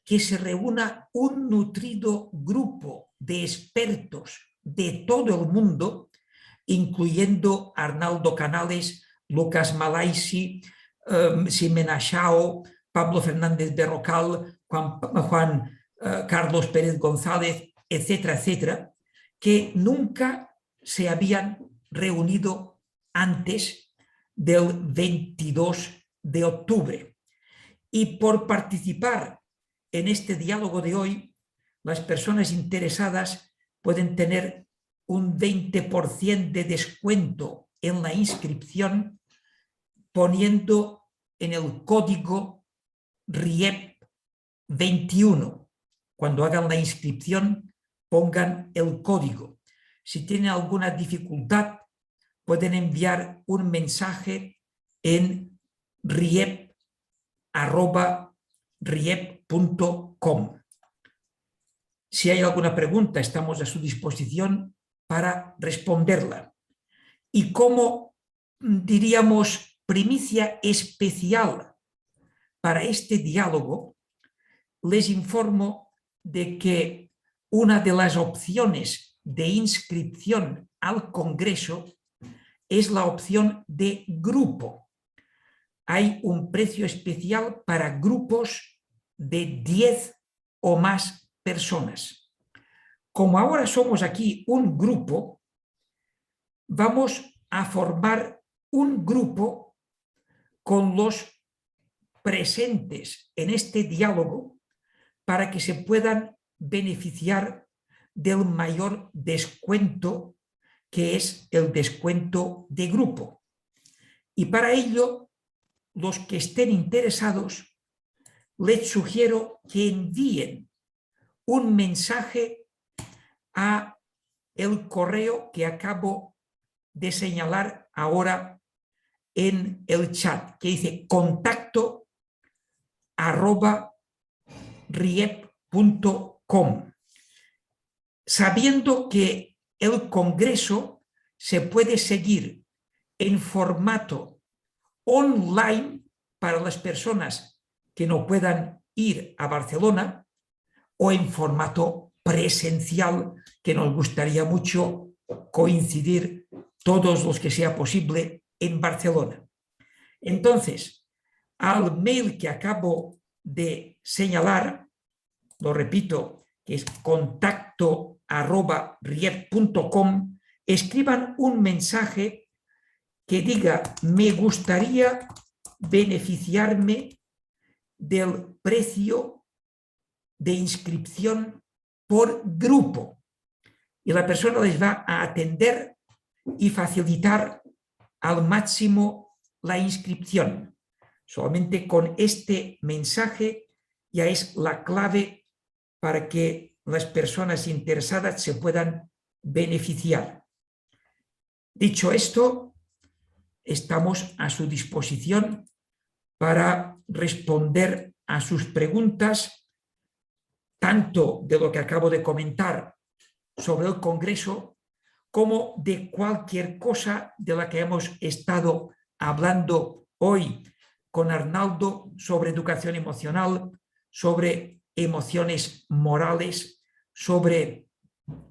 que se reúna un nutrido grupo de expertos de todo el mundo, incluyendo Arnaldo Canales, Lucas Malaisi, Ximena Shao, Pablo Fernández Berrocal, Juan Carlos Pérez González, etcétera, etcétera, que nunca se habían reunido antes del 22 de octubre. Y por participar en este diálogo de hoy, las personas interesadas pueden tener un 20% de descuento en la inscripción poniendo en el código RIEP21. Cuando hagan la inscripción, pongan el código. Si tienen alguna dificultad, pueden enviar un mensaje en riep@riep.com. Si hay alguna pregunta, estamos a su disposición para responderla. Y como, diríamos, primicia especial para este diálogo, les informo de que una de las opciones de inscripción al Congreso es la opción de grupo. Hay un precio especial para grupos de 10 o más personas. Como ahora somos aquí un grupo, vamos a formar un grupo con los presentes en este diálogo para que se puedan beneficiar del mayor descuento, que es el descuento de grupo. Y para ello, los que estén interesados, les sugiero que envíen un mensaje a el correo que acabo de señalar ahora en el chat, que dice contacto@riep.com, sabiendo que el Congreso se puede seguir en formato online para las personas que no puedan ir a Barcelona o en formato presencial, que nos gustaría mucho coincidir todos los que sea posible en Barcelona. Entonces, al mail que acabo de señalar, lo repito, que es contacto@riep.com, escriban un mensaje que diga: me gustaría beneficiarme del precio de inscripción por grupo. Y la persona les va a atender y facilitar al máximo la inscripción. Solamente con este mensaje ya es la clave para que las personas interesadas se puedan beneficiar. Dicho esto, estamos a su disposición para responder a sus preguntas, tanto de lo que acabo de comentar sobre el Congreso, como de cualquier cosa de la que hemos estado hablando hoy con Arnaldo sobre educación emocional, sobre emociones morales, sobre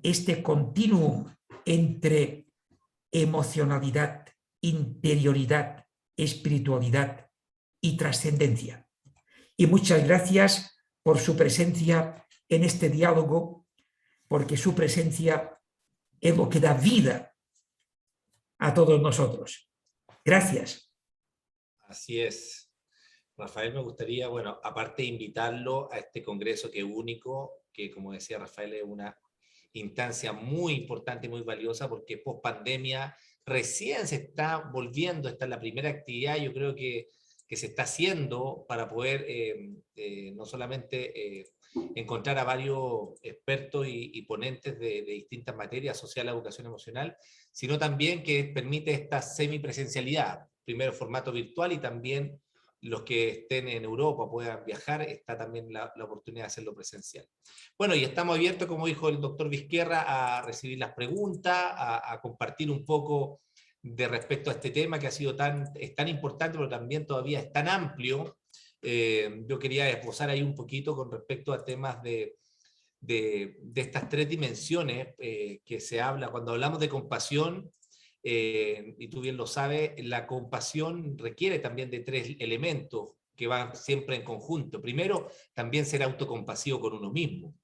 este continuum entre emocionalidad, interioridad, espiritualidad y trascendencia. Y muchas gracias por su presencia en este diálogo, porque su presencia es lo que da vida a todos nosotros. Gracias. Así es. Rafael, me gustaría, bueno, aparte de invitarlo a este congreso que es único, que como decía Rafael es una instancia muy importante y muy valiosa, porque post pandemia recién se está volviendo, esta es la primera actividad, yo creo que se está haciendo para poder no solamente encontrar a varios expertos y ponentes de distintas materias, social, educación emocional, sino también que permite esta semipresencialidad, primero formato virtual y también los que estén en Europa puedan viajar, está también la oportunidad de hacerlo presencial. Bueno, y estamos abiertos, como dijo el doctor Vizquerra, a recibir las preguntas, a compartir un poco de respecto a este tema que ha sido es tan importante, pero también todavía es tan amplio. Yo quería esbozar ahí un poquito con respecto a temas de estas tres dimensiones que se habla. Cuando hablamos de compasión, y tú bien lo sabes, la compasión requiere también de tres elementos que van siempre en conjunto. Primero, también ser autocompasivo con uno mismo.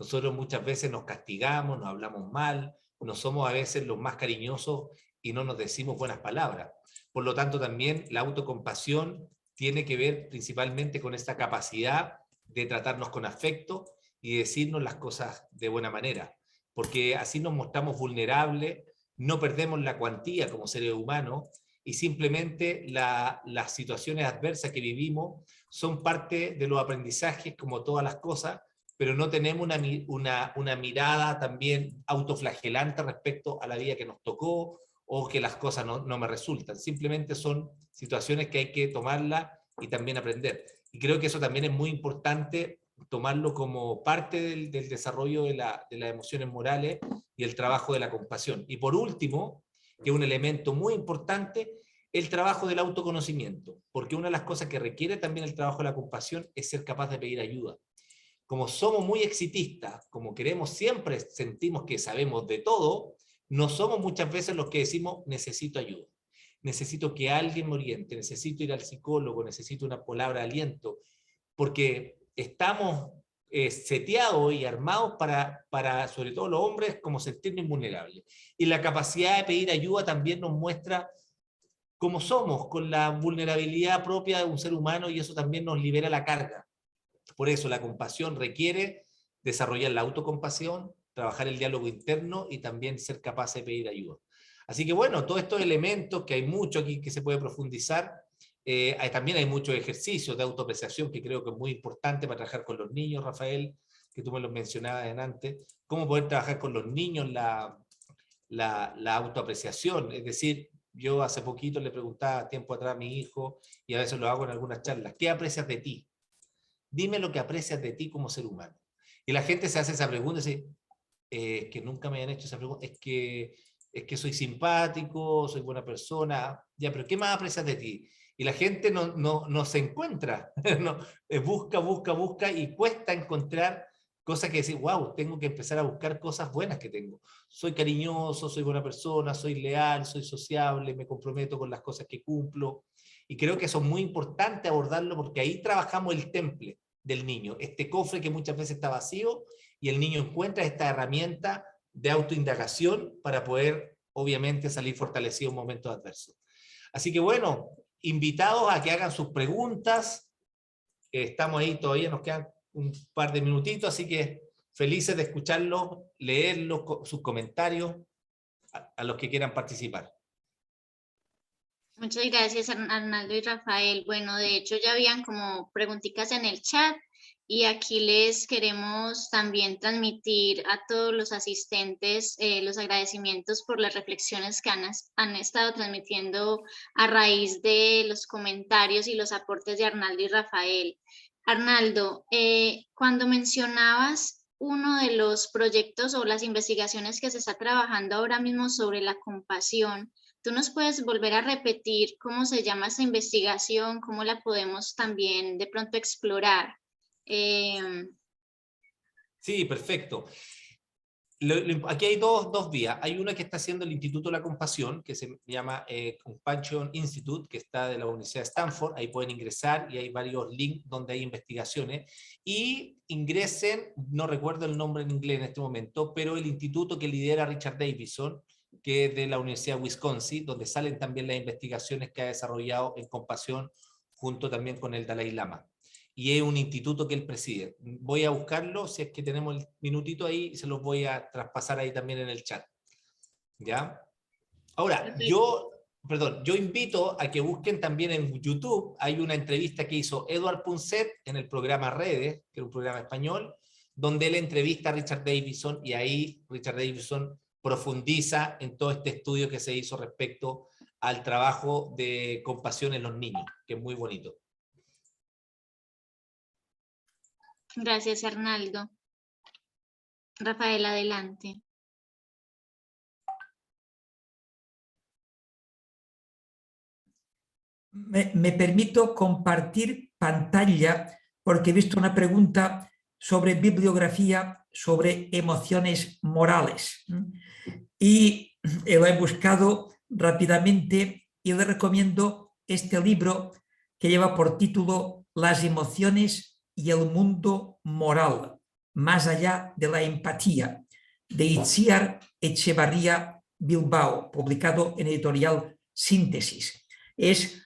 Nosotros muchas veces nos castigamos, nos hablamos mal, no somos a veces los más cariñosos y no nos decimos buenas palabras. Por lo tanto, también la autocompasión tiene que ver principalmente con esta capacidad de tratarnos con afecto y decirnos las cosas de buena manera, porque así nos mostramos vulnerables, no perdemos la cuantía como seres humanos, y simplemente las situaciones adversas que vivimos son parte de los aprendizajes como todas las cosas, pero no tenemos una mirada también autoflagelante respecto a la vida que nos tocó o que las cosas no me resultan. Simplemente son situaciones que hay que tomarlas y también aprender. Y creo que eso también es muy importante, tomarlo como parte del desarrollo de las emociones morales y el trabajo de la compasión. Y por último, que es un elemento muy importante, el trabajo del autoconocimiento, porque una de las cosas que requiere también el trabajo de la compasión es ser capaz de pedir ayuda. Como somos muy exitistas, como queremos siempre, sentimos que sabemos de todo, no somos muchas veces los que decimos necesito ayuda, necesito que alguien me oriente, necesito ir al psicólogo, necesito una palabra de aliento, porque estamos seteados y armados para, sobre todo los hombres, como sentirnos invulnerables. Y la capacidad de pedir ayuda también nos muestra cómo somos, con la vulnerabilidad propia de un ser humano, y eso también nos libera la carga. Por eso la compasión requiere desarrollar la autocompasión, trabajar el diálogo interno y también ser capaz de pedir ayuda. Así que bueno, todos estos elementos, que hay mucho aquí que se puede profundizar, también hay muchos ejercicios de autoapreciación que creo que es muy importante para trabajar con los niños, Rafael, que tú me los mencionabas antes, cómo poder trabajar con los niños la autoapreciación. Es decir, yo hace poquito le preguntaba tiempo atrás a mi hijo, y a veces lo hago en algunas charlas, ¿qué aprecias de ti? Dime lo que aprecias de ti como ser humano. Y la gente se hace esa pregunta y dice, que nunca me han hecho esa pregunta, es que soy simpático, soy buena persona, ya, pero ¿qué más aprecias de ti? Y la gente no se encuentra, no, busca y cuesta encontrar cosas que decir, wow, tengo que empezar a buscar cosas buenas que tengo. Soy cariñoso, soy buena persona, soy leal, soy sociable, me comprometo con las cosas que cumplo. Y creo que eso es muy importante abordarlo, porque ahí trabajamos el temple del niño, este cofre que muchas veces está vacío, y el niño encuentra esta herramienta de autoindagación para poder, obviamente, salir fortalecido en momentos adversos. Así que bueno, invitados a que hagan sus preguntas. Estamos ahí, todavía nos quedan un par de minutitos, así que felices de escucharlos, leerlos, sus comentarios, a los que quieran participar. Muchas gracias, Arnaldo y Rafael. Bueno, de hecho ya habían como preguntitas en el chat, y aquí les queremos también transmitir a todos los asistentes los agradecimientos por las reflexiones que han estado transmitiendo a raíz de los comentarios y los aportes de Arnaldo y Rafael. Arnaldo, cuando mencionabas uno de los proyectos o las investigaciones que se está trabajando ahora mismo sobre la compasión, ¿tú nos puedes volver a repetir cómo se llama esta investigación? ¿Cómo la podemos también de pronto explorar? Sí, perfecto. Aquí hay dos vías. Hay una que está haciendo el Instituto de la Compasión, que se llama Compassion Institute, que está de la Universidad de Stanford. Ahí pueden ingresar y hay varios links donde hay investigaciones. Y ingresen, no recuerdo el nombre en inglés en este momento, pero el instituto que lidera Richard Davidson, que es de la Universidad de Wisconsin, donde salen también las investigaciones que ha desarrollado en compasión junto también con el Dalai Lama. Y es un instituto que él preside. Voy a buscarlo, si es que tenemos el minutito ahí, se los voy a traspasar ahí también en el chat. ¿Ya? Ahora, yo invito a que busquen también en YouTube, hay una entrevista que hizo Edward Punset en el programa Redes, que es un programa español, donde él entrevista a Richard Davidson, y ahí Richard Davidson profundiza en todo este estudio que se hizo respecto al trabajo de compasión en los niños, que es muy bonito. Gracias, Arnaldo. Rafael, adelante. Me permito compartir pantalla porque he visto una pregunta sobre bibliografía sobre emociones morales. Y lo he buscado rápidamente y le recomiendo este libro que lleva por título Las emociones y el mundo moral, más allá de la empatía, de Itziar Echevarría Bilbao, publicado en editorial Síntesis. Es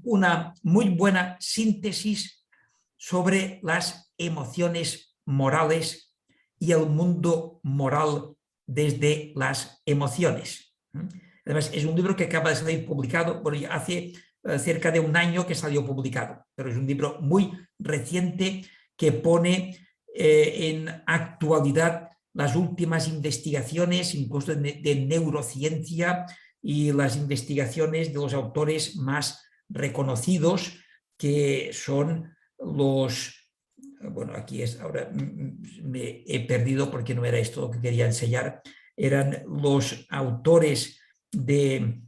una muy buena síntesis sobre las emociones morales y el mundo moral desde las emociones. Además, es un libro que acaba de salir publicado, bueno, ya hace cerca de un año que salió publicado, pero es un libro muy reciente que pone en actualidad las últimas investigaciones, incluso de neurociencia, y las investigaciones de los autores más reconocidos, que son los... Bueno, aquí es, ahora me he perdido porque no era esto lo que quería enseñar. Eran los autores de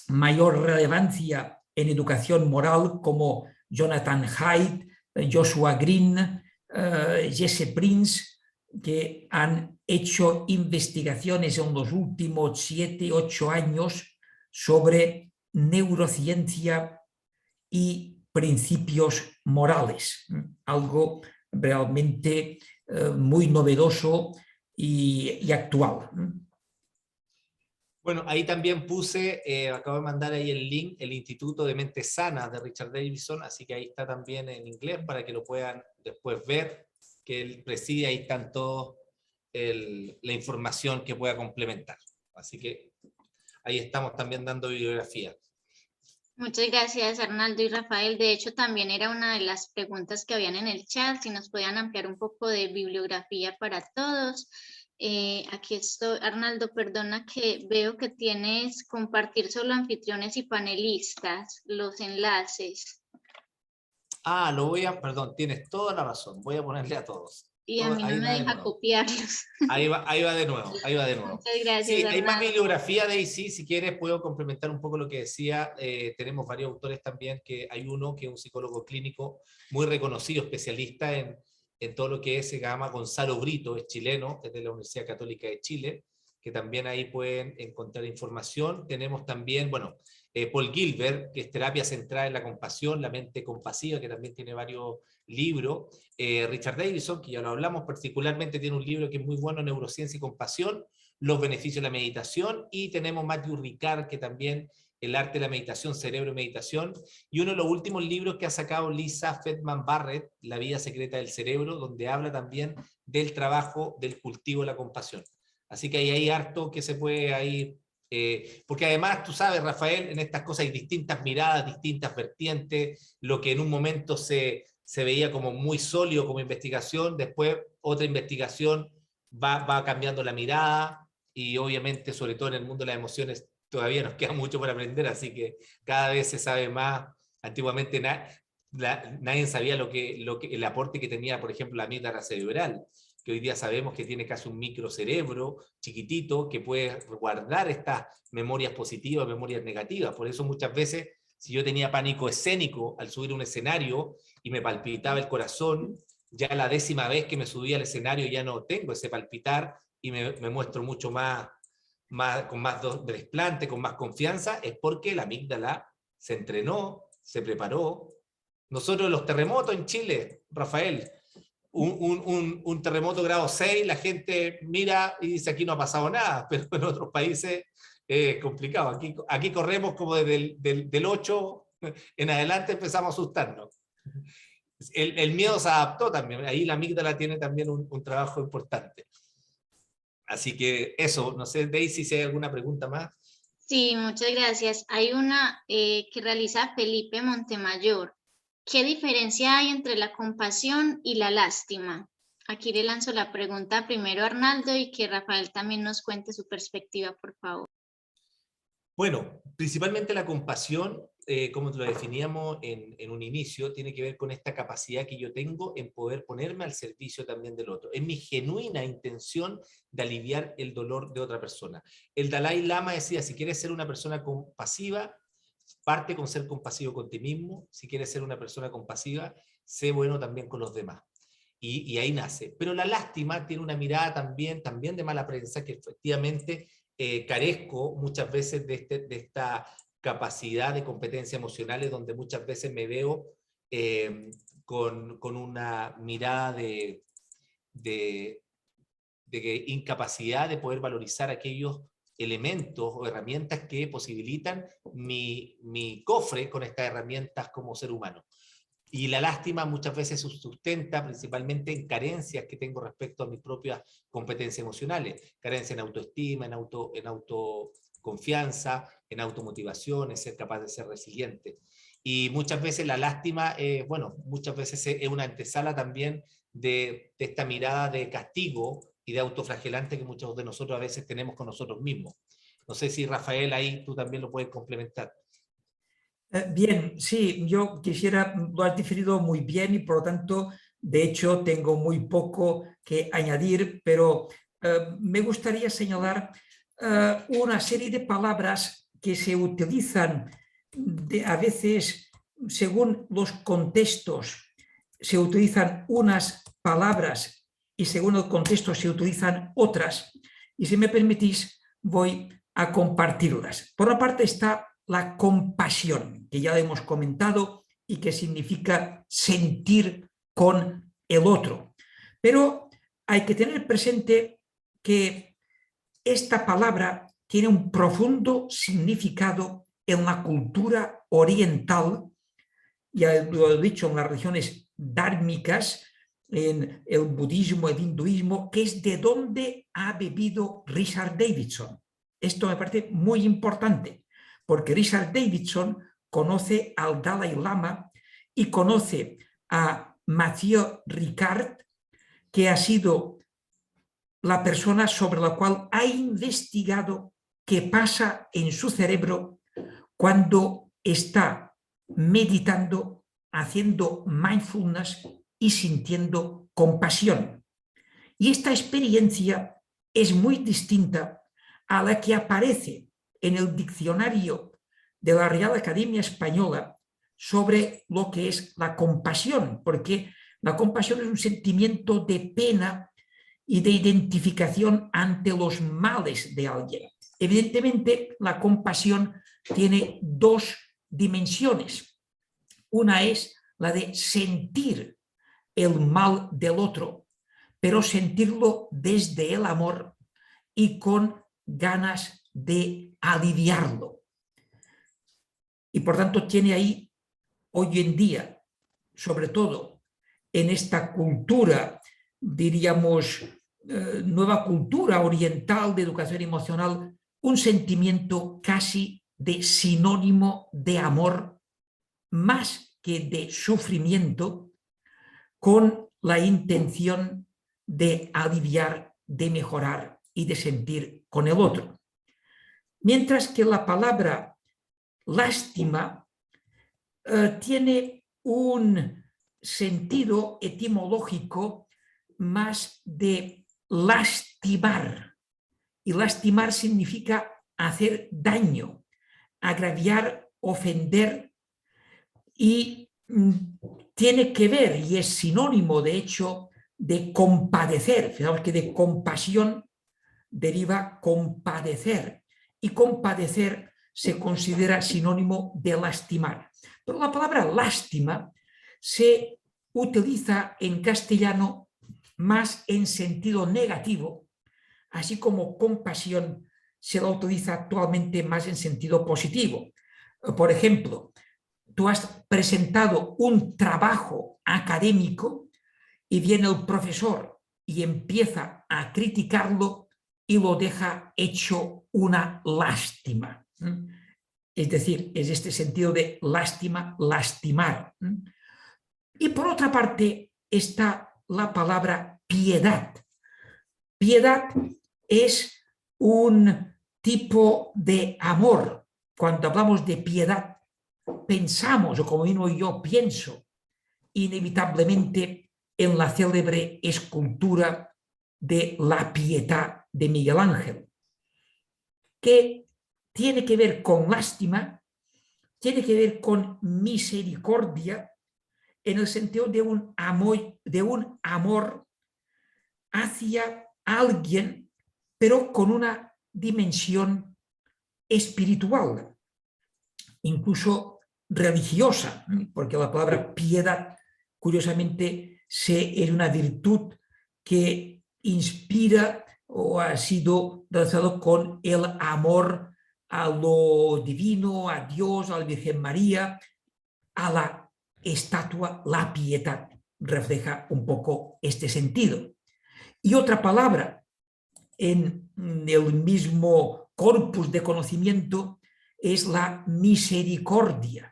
mayor relevancia en educación moral, como Jonathan Haidt, Joshua Green, Jesse Prince, que han hecho investigaciones en los últimos 7, 8 años sobre neurociencia y principios morales, algo realmente muy novedoso y actual. Bueno, ahí también puse, acabo de mandar ahí el link, el Instituto de Mentes Sanas de Richard Davidson, así que ahí está también en inglés para que lo puedan después ver, que él preside, ahí están todos la información que pueda complementar. Así que ahí estamos también dando bibliografía. Muchas gracias, Arnaldo y Rafael. De hecho, también era una de las preguntas que habían en el chat, si nos podían ampliar un poco de bibliografía para todos. Aquí estoy, Arnaldo, perdona que veo que tienes compartir solo anfitriones y panelistas, los enlaces. Ah, perdón, tienes toda la razón, voy a ponerle a todos. Y a mí no me deja copiarlos. Ahí va de nuevo, ahí va de nuevo. Muchas gracias, Sí, hay más Arnaldo. bibliografía, Daisy, si quieres puedo complementar un poco lo que decía. Tenemos varios autores también, que hay uno que es un psicólogo clínico muy reconocido, especialista en todo lo que se llama Gonzalo Brito, es chileno, es de la Universidad Católica de Chile, que también ahí pueden encontrar información. Tenemos también, bueno, Paul Gilbert, que es Terapia Centrada en la Compasión, la mente compasiva, que también tiene varios libros. Richard Davidson, que ya lo hablamos, particularmente tiene un libro que es muy bueno, Neurociencia y Compasión, los beneficios de la meditación, y tenemos Matthew Ricard, que también El arte de la meditación, cerebro y meditación, y uno de los últimos libros que ha sacado Lisa Feldman Barrett, La vida secreta del cerebro, donde habla también del trabajo del cultivo de la compasión. Así que ahí hay harto que se puede ahí, porque además, tú sabes, Rafael, en estas cosas hay distintas miradas, distintas vertientes, lo que en un momento se veía como muy sólido como investigación, después otra investigación va cambiando la mirada, y obviamente, sobre todo en el mundo de las emociones, todavía nos queda mucho por aprender, así que cada vez se sabe más. Antiguamente nadie sabía el aporte que tenía, por ejemplo, la amígdala cerebral, que hoy día sabemos que tiene casi un microcerebro chiquitito que puede guardar estas memorias positivas, memorias negativas. Por eso muchas veces, si yo tenía pánico escénico al subir un escenario y me palpitaba el corazón, ya la 10ª vez que me subí al escenario ya no tengo ese palpitar y me muestro mucho con más desplante, con más confianza, es porque la amígdala se entrenó, se preparó. Nosotros los terremotos en Chile, Rafael, un terremoto grado 6, la gente mira y dice aquí no ha pasado nada, pero en otros países es complicado. Aquí corremos como desde del 8 en adelante empezamos a asustarnos. El miedo se adaptó también, ahí la amígdala tiene también un trabajo importante. Así que eso, no sé, Daisy, si hay alguna pregunta más. Sí, muchas gracias. Hay una que realiza Felipe Montemayor. ¿Qué diferencia hay entre la compasión y la lástima? Aquí le lanzo la pregunta primero a Arnaldo y que Rafael también nos cuente su perspectiva, por favor. Bueno, principalmente la compasión, como lo definíamos en un inicio, tiene que ver con esta capacidad que yo tengo en poder ponerme al servicio también del otro. Es mi genuina intención de aliviar el dolor de otra persona. El Dalai Lama decía, si quieres ser una persona compasiva, parte con ser compasivo con ti mismo. Si quieres ser una persona compasiva, sé bueno también con los demás. Y ahí nace. Pero la lástima tiene una mirada también de mala prensa, que efectivamente carezco muchas veces de esta capacidad de competencia emocionales, donde muchas veces me veo con una mirada de incapacidad de poder valorizar aquellos elementos o herramientas que posibilitan mi cofre con estas herramientas como ser humano. Y la lástima muchas veces se sustenta principalmente en carencias que tengo respecto a mis propias competencias emocionales, carencia en autoestima, en autoconfianza, en automotivación, en ser capaz de ser resiliente. Y muchas veces la lástima, bueno, muchas veces es una antesala también de esta mirada de castigo y de autoflagelante que muchos de nosotros a veces tenemos con nosotros mismos. No sé si Rafael ahí tú también lo puedes complementar. Bien, sí, yo quisiera, lo has definido muy bien y por lo tanto, de hecho, tengo muy poco que añadir, pero me gustaría señalar una serie de palabras que se utilizan a veces según los contextos, se utilizan unas palabras y según el contexto se utilizan otras. Y si me permitís, voy a compartirlas. Por una parte está la compasión, que ya hemos comentado y que significa sentir con el otro. Pero hay que tener presente que esta palabra tiene un profundo significado en la cultura oriental, ya lo he dicho, en las religiones dármicas, en el budismo, el hinduismo, que es de donde ha bebido Richard Davidson. Esto me parece muy importante, porque Richard Davidson conoce al Dalai Lama y conoce a Mathieu Ricard, que ha sido la persona sobre la cual ha investigado qué pasa en su cerebro cuando está meditando, haciendo mindfulness y sintiendo compasión. Y esta experiencia es muy distinta a la que aparece en el diccionario de la Real Academia Española sobre lo que es la compasión, porque la compasión es un sentimiento de pena y de identificación ante los males de alguien. Evidentemente, la compasión tiene dos dimensiones. Una es la de sentir el mal del otro, pero sentirlo desde el amor y con ganas de aliviarlo. Y por tanto tiene ahí, hoy en día, sobre todo en esta cultura, diríamos, nueva cultura oriental de educación emocional, un sentimiento casi de sinónimo de amor, más que de sufrimiento, con la intención de aliviar, de mejorar y de sentir con el otro. Mientras que la palabra lástima tiene un sentido etimológico más de lastimar. Y lastimar significa hacer daño, agraviar, ofender, y tiene que ver, y es sinónimo de hecho de compadecer. Fijaos que de compasión deriva compadecer, y compadecer se considera sinónimo de lastimar. Pero la palabra lástima se utiliza en castellano más en sentido negativo, así como compasión se la utiliza actualmente más en sentido positivo. Por ejemplo, tú has presentado un trabajo académico y viene el profesor y empieza a criticarlo y lo deja hecho una lástima. Es decir, es este sentido de lástima, lastimar. Y por otra parte está la palabra piedad. Piedad es un tipo de amor. Cuando hablamos de piedad, pensamos, o como mismo yo pienso, inevitablemente en la célebre escultura de La Pietà de Miguel Ángel, que tiene que ver con lástima, tiene que ver con misericordia, en el sentido de un amor hacia alguien, pero con una dimensión espiritual, incluso religiosa, porque la palabra piedad, curiosamente, es una virtud que inspira o ha sido relacionado con el amor a lo divino, a Dios, a la Virgen María, a la estatua, la pietà, refleja un poco este sentido. Y otra palabra en el mismo corpus de conocimiento es la misericordia.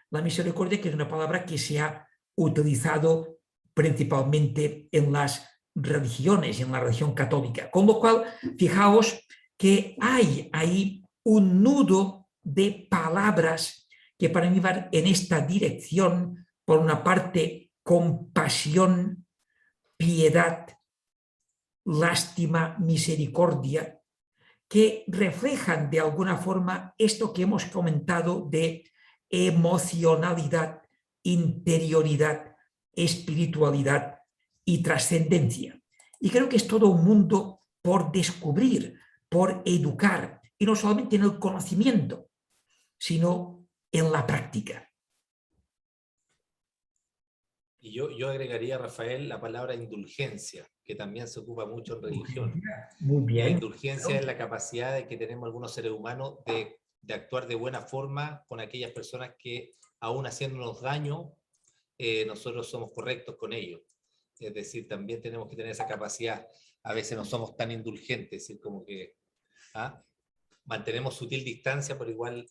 La misericordia, que es una palabra que se ha utilizado principalmente en las religiones, en la religión católica. Con lo cual, fijaos que hay ahí un nudo de palabras que para mí van en esta dirección. Por una parte, compasión, piedad, lástima, misericordia, que reflejan de alguna forma esto que hemos comentado de emocionalidad, interioridad, espiritualidad y trascendencia. Y creo que es todo un mundo por descubrir, por educar, y no solamente en el conocimiento, sino en la práctica. Y yo agregaría, Rafael, la palabra indulgencia, que también se ocupa mucho en religión. Muy bien. La indulgencia es la capacidad de que tenemos algunos seres humanos de actuar de buena forma con aquellas personas que, aún haciéndonos daño, nosotros somos correctos con ellos. Es decir, también tenemos que tener esa capacidad. A veces no somos tan indulgentes, es decir, como que mantenemos sutil distancia, pero igual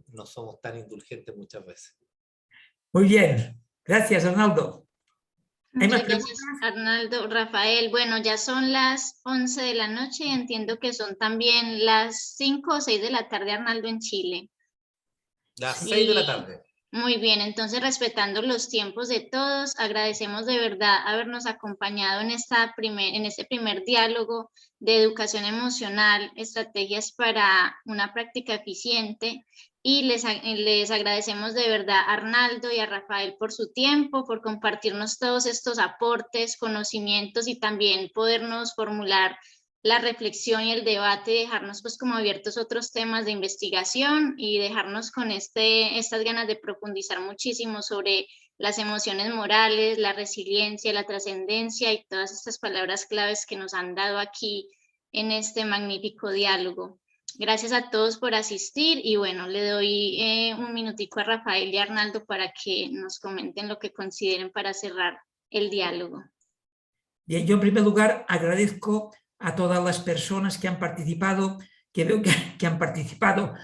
no somos tan indulgentes muchas veces. Muy bien. Gracias, Arnaldo. Muchas gracias, Arnaldo. Rafael, bueno, ya son las 11 de la noche y entiendo que son también las 5 o 6 de la tarde, Arnaldo, en Chile. Las 6 de la tarde. Muy bien, entonces respetando los tiempos de todos, agradecemos de verdad habernos acompañado en este primer diálogo de educación emocional, estrategias para una práctica eficiente, y les agradecemos de verdad a Arnaldo y a Rafael por su tiempo, por compartirnos todos estos aportes, conocimientos y también podernos formular la reflexión y el debate, dejarnos pues como abiertos otros temas de investigación y dejarnos con estas ganas de profundizar muchísimo sobre las emociones morales, la resiliencia, la trascendencia y todas estas palabras claves que nos han dado aquí en este magnífico diálogo. Gracias a todos por asistir y bueno, le doy un minutico a Rafael y a Arnaldo para que nos comenten lo que consideren para cerrar el diálogo. Bien, yo en primer lugar agradezco a todas las personas que han participado, que veo que han participado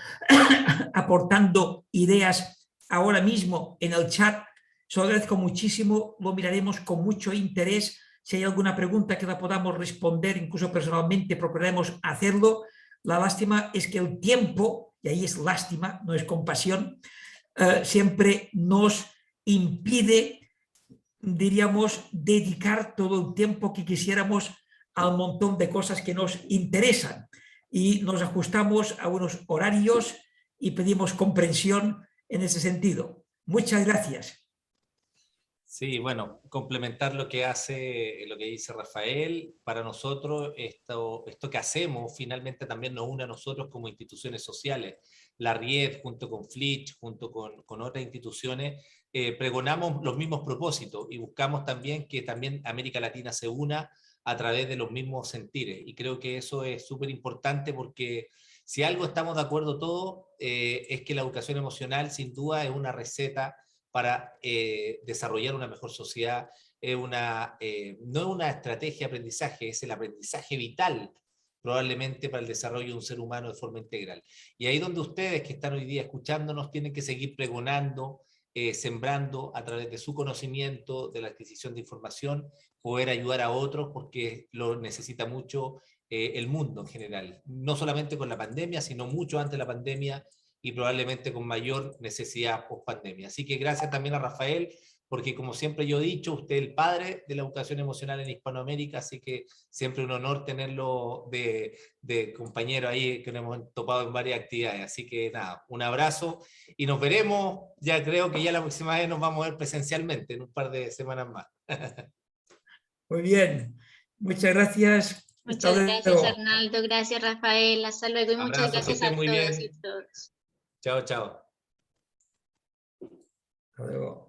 aportando ideas ahora mismo en el chat. Se lo agradezco muchísimo, lo miraremos con mucho interés. Si hay alguna pregunta que la podamos responder, incluso personalmente, procuraremos hacerlo. La lástima es que el tiempo, y ahí es lástima, no es compasión, siempre nos impide, diríamos, dedicar todo el tiempo que quisiéramos al montón de cosas que nos interesan, y nos ajustamos a unos horarios y pedimos comprensión en ese sentido. Muchas gracias. Sí, bueno, complementar lo que dice Rafael. Para nosotros esto que hacemos finalmente también nos une a nosotros como instituciones sociales. La RIED junto con Flitch, junto con otras instituciones, pregonamos los mismos propósitos y buscamos también que también América Latina se una a través de los mismos sentires. Y creo que eso es súper importante, porque si algo estamos de acuerdo todos, es que la educación emocional sin duda es una receta para desarrollar una mejor sociedad. No es una estrategia de aprendizaje, es el aprendizaje vital probablemente para el desarrollo de un ser humano de forma integral. Y ahí donde ustedes que están hoy día escuchándonos tienen que seguir pregonando, sembrando a través de su conocimiento, de la adquisición de información, poder ayudar a otros, porque lo necesita mucho el mundo en general, no solamente con la pandemia, sino mucho antes de la pandemia y probablemente con mayor necesidad post pandemia. Así que gracias también a Rafael, porque como siempre yo he dicho, usted es el padre de la educación emocional en Hispanoamérica, así que siempre un honor tenerlo de compañero ahí, que nos hemos topado en varias actividades. Así que nada, un abrazo y nos veremos, ya creo que ya la próxima vez nos vamos a ver presencialmente en un par de semanas más. Muy bien, muchas gracias. Muchas gracias, Arnaldo, gracias, Rafael, hasta luego y muchas gracias a todos y todas. Chao, chao. Hasta luego.